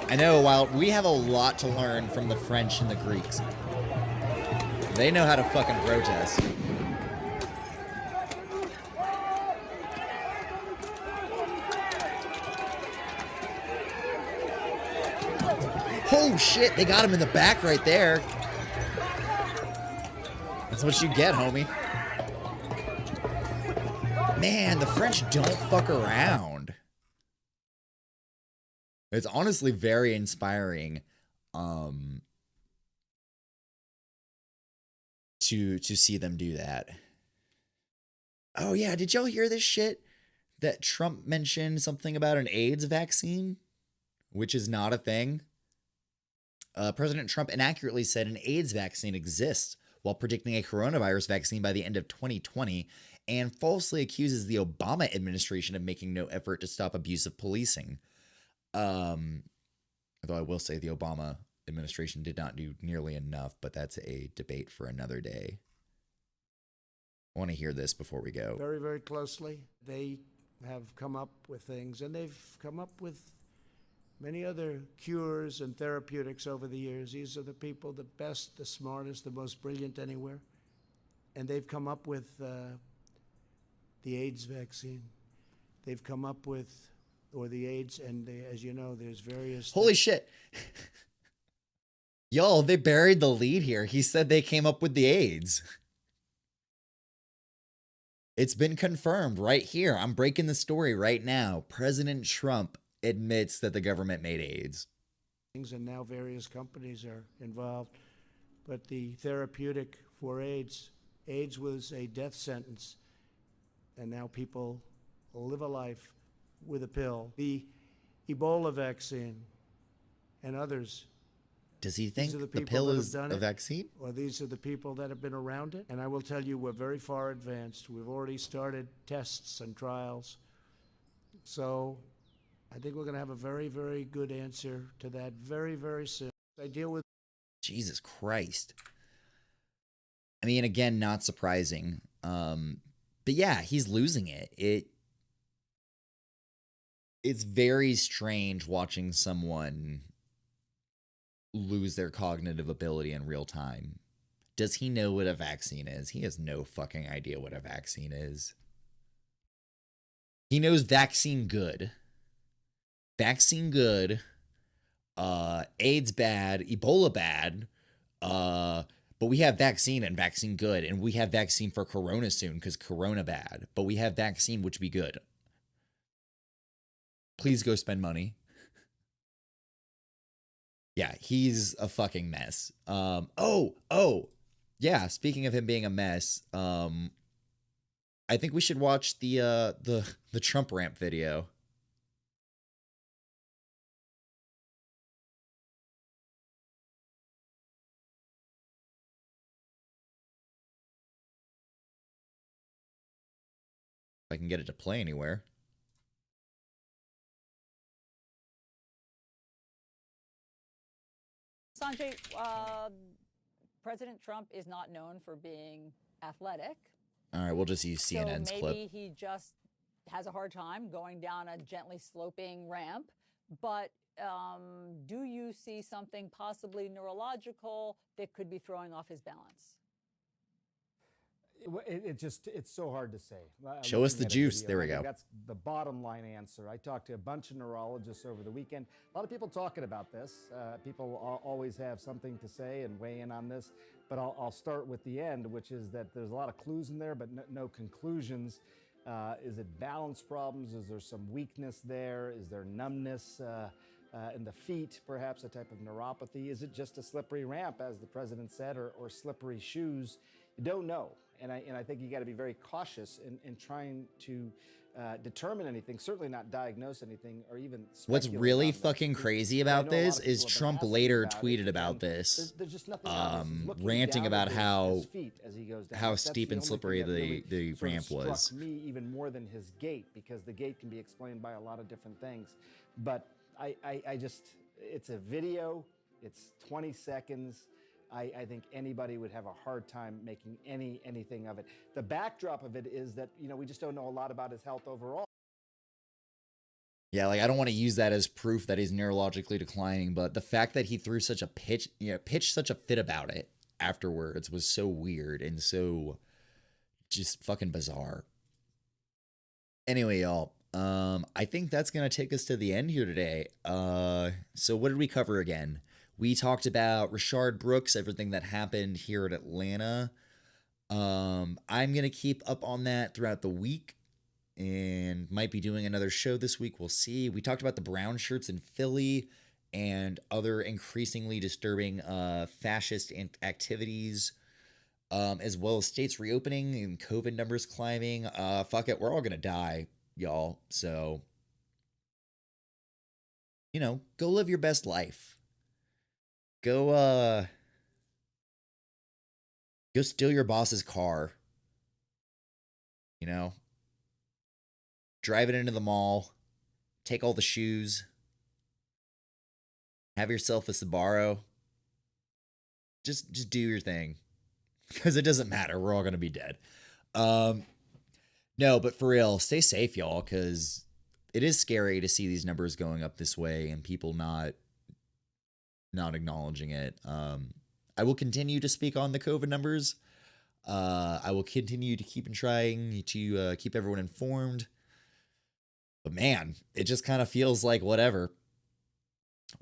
I know, while we have a lot to learn from the French and the Greeks. They know how to fucking protest. Oh shit, they got him in the back right there. That's what you get, homie. Man, the French don't fuck around. It's honestly very inspiring to see them do that. Oh yeah, did y'all hear this shit? That Trump mentioned something about an AIDS vaccine, which is not a thing. President Trump inaccurately said an AIDS vaccine exists while predicting a coronavirus vaccine by the end of 2020, and falsely accuses the Obama administration of making no effort to stop abusive policing. Although I will say the Obama administration did not do nearly enough, but that's a debate for another day. I want to hear this before we go. Very, very closely. They have come up with things, and they've come up with many other cures and therapeutics over the years. These are the people, the best, the smartest, the most brilliant anywhere. And they've come up with the AIDS vaccine. They've come up with, or the AIDS, and as you know, there's various... Holy shit. Y'all, they buried the lead here. He said they came up with the AIDS. It's been confirmed right here. I'm breaking the story right now. President Trump admits that the government made AIDS. And now various companies are involved. But the therapeutic for AIDS was a death sentence. And now people live a life with a pill. The Ebola vaccine and others. Does he think the pill is a vaccine? Or these are the people that have been around it? And I will tell you, we're very far advanced. We've already started tests and trials. So I think we're going to have a very, very good answer to that very, very soon. I deal with... Jesus Christ. I mean, again, not surprising. But yeah, he's losing it. It's very strange watching someone lose their cognitive ability in real time. Does he know what a vaccine is? He has no fucking idea what a vaccine is. He knows vaccine good. Vaccine good. AIDS bad. Ebola bad. But we have vaccine and vaccine good. And we have vaccine for corona soon because corona bad. But we have vaccine, which be good. Please go spend money. Yeah, he's a fucking mess. Yeah, speaking of him being a mess, I think we should watch the Trump rant video. If I can get it to play anywhere. Sanjay, President Trump is not known for being athletic. All right, we'll just use CNN's so clip. maybe he just has a hard time going down a gently sloping ramp. But do you see something possibly neurological that could be throwing off his balance? It's so hard to say. Show us the juice. There we go. That's the bottom line answer. I talked to a bunch of neurologists over the weekend. A lot of people talking about this. People always have something to say and weigh in on this. But I'll start with the end, which is that there's a lot of clues in there, but no conclusions. Is it balance problems? Is there some weakness there? Is there numbness in the feet, perhaps a type of neuropathy? Is it just a slippery ramp, as the president said, or slippery shoes? You don't know. And I think you got to be very cautious in trying to determine anything, certainly not diagnose anything or even speculate. What's really fucking crazy about this is Trump later tweeted about this, ranting about how steep and slippery the ramp was. Struck me even more than his gait, because the gait can be explained by a lot of different things. But I just, it's a video, it's 20 seconds. I think anybody would have a hard time making anything of it. The backdrop of it is that, we just don't know a lot about his health overall. Yeah, like I don't want to use that as proof that he's neurologically declining, but the fact that he threw such a pitched such a fit about it afterwards was so weird and so just fucking bizarre. Anyway, y'all, I think that's going to take us to the end here today. So what did we cover again? We talked about Rashard Brooks, everything that happened here at Atlanta. I'm going to keep up on that throughout the week and might be doing another show this week. We'll see. We talked about the Brownshirts in Philly and other increasingly disturbing fascist activities, as well as states reopening and COVID numbers climbing. Fuck it. We're all going to die, y'all. So, go live your best life. Go steal your boss's car. Drive it into the mall. Take all the shoes. Have yourself a Subaru. Just do your thing. Because it doesn't matter. We're all going to be dead. No, but for real, stay safe, y'all, because it is scary to see these numbers going up this way and people not acknowledging it. I will continue to speak on the COVID numbers. I will continue to keep trying to keep everyone informed. But man, it just kind of feels like whatever.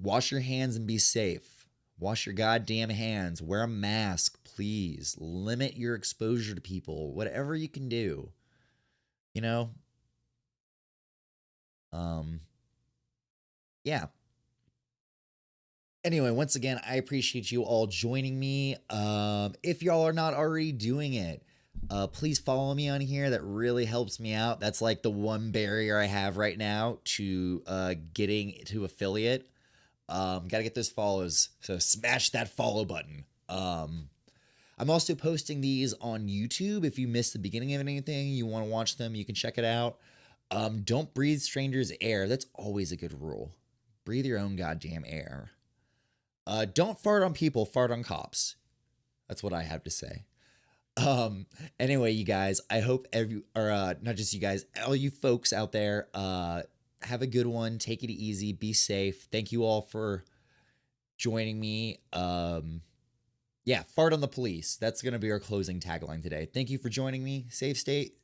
Wash your hands and be safe. Wash your goddamn hands. Wear a mask, please. Limit your exposure to people. Whatever you can do. Yeah. Anyway, once again, I appreciate you all joining me. If y'all are not already doing it, please follow me on here. That really helps me out. That's like the one barrier I have right now to getting to affiliate. Gotta get those follows, so smash that follow button. I'm also posting these on YouTube. If you missed the beginning of anything, you want to watch them, you can check it out. Don't breathe strangers' air. That's always a good rule. Breathe your own goddamn air. Don't fart on people, fart on cops. That's what I have to say. Anyway, you guys, I hope not just you guys, all you folks out there, have a good one. Take it easy. Be safe. Thank you all for joining me. Yeah, fart on the police. That's going to be our closing tagline today. Thank you for joining me. Safe state.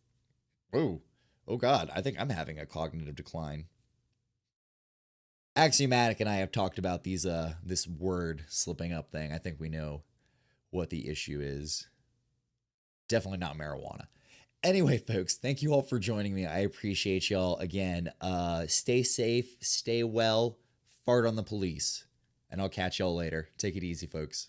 Whoa. Oh God, I think I'm having a cognitive decline. Axiomatic and I have talked about this word slipping up thing. I think we know what the issue is. Definitely not marijuana. Anyway, folks, thank you all for joining me. I appreciate y'all. Again, stay safe, stay well, fart on the police, and I'll catch y'all later. Take it easy, folks.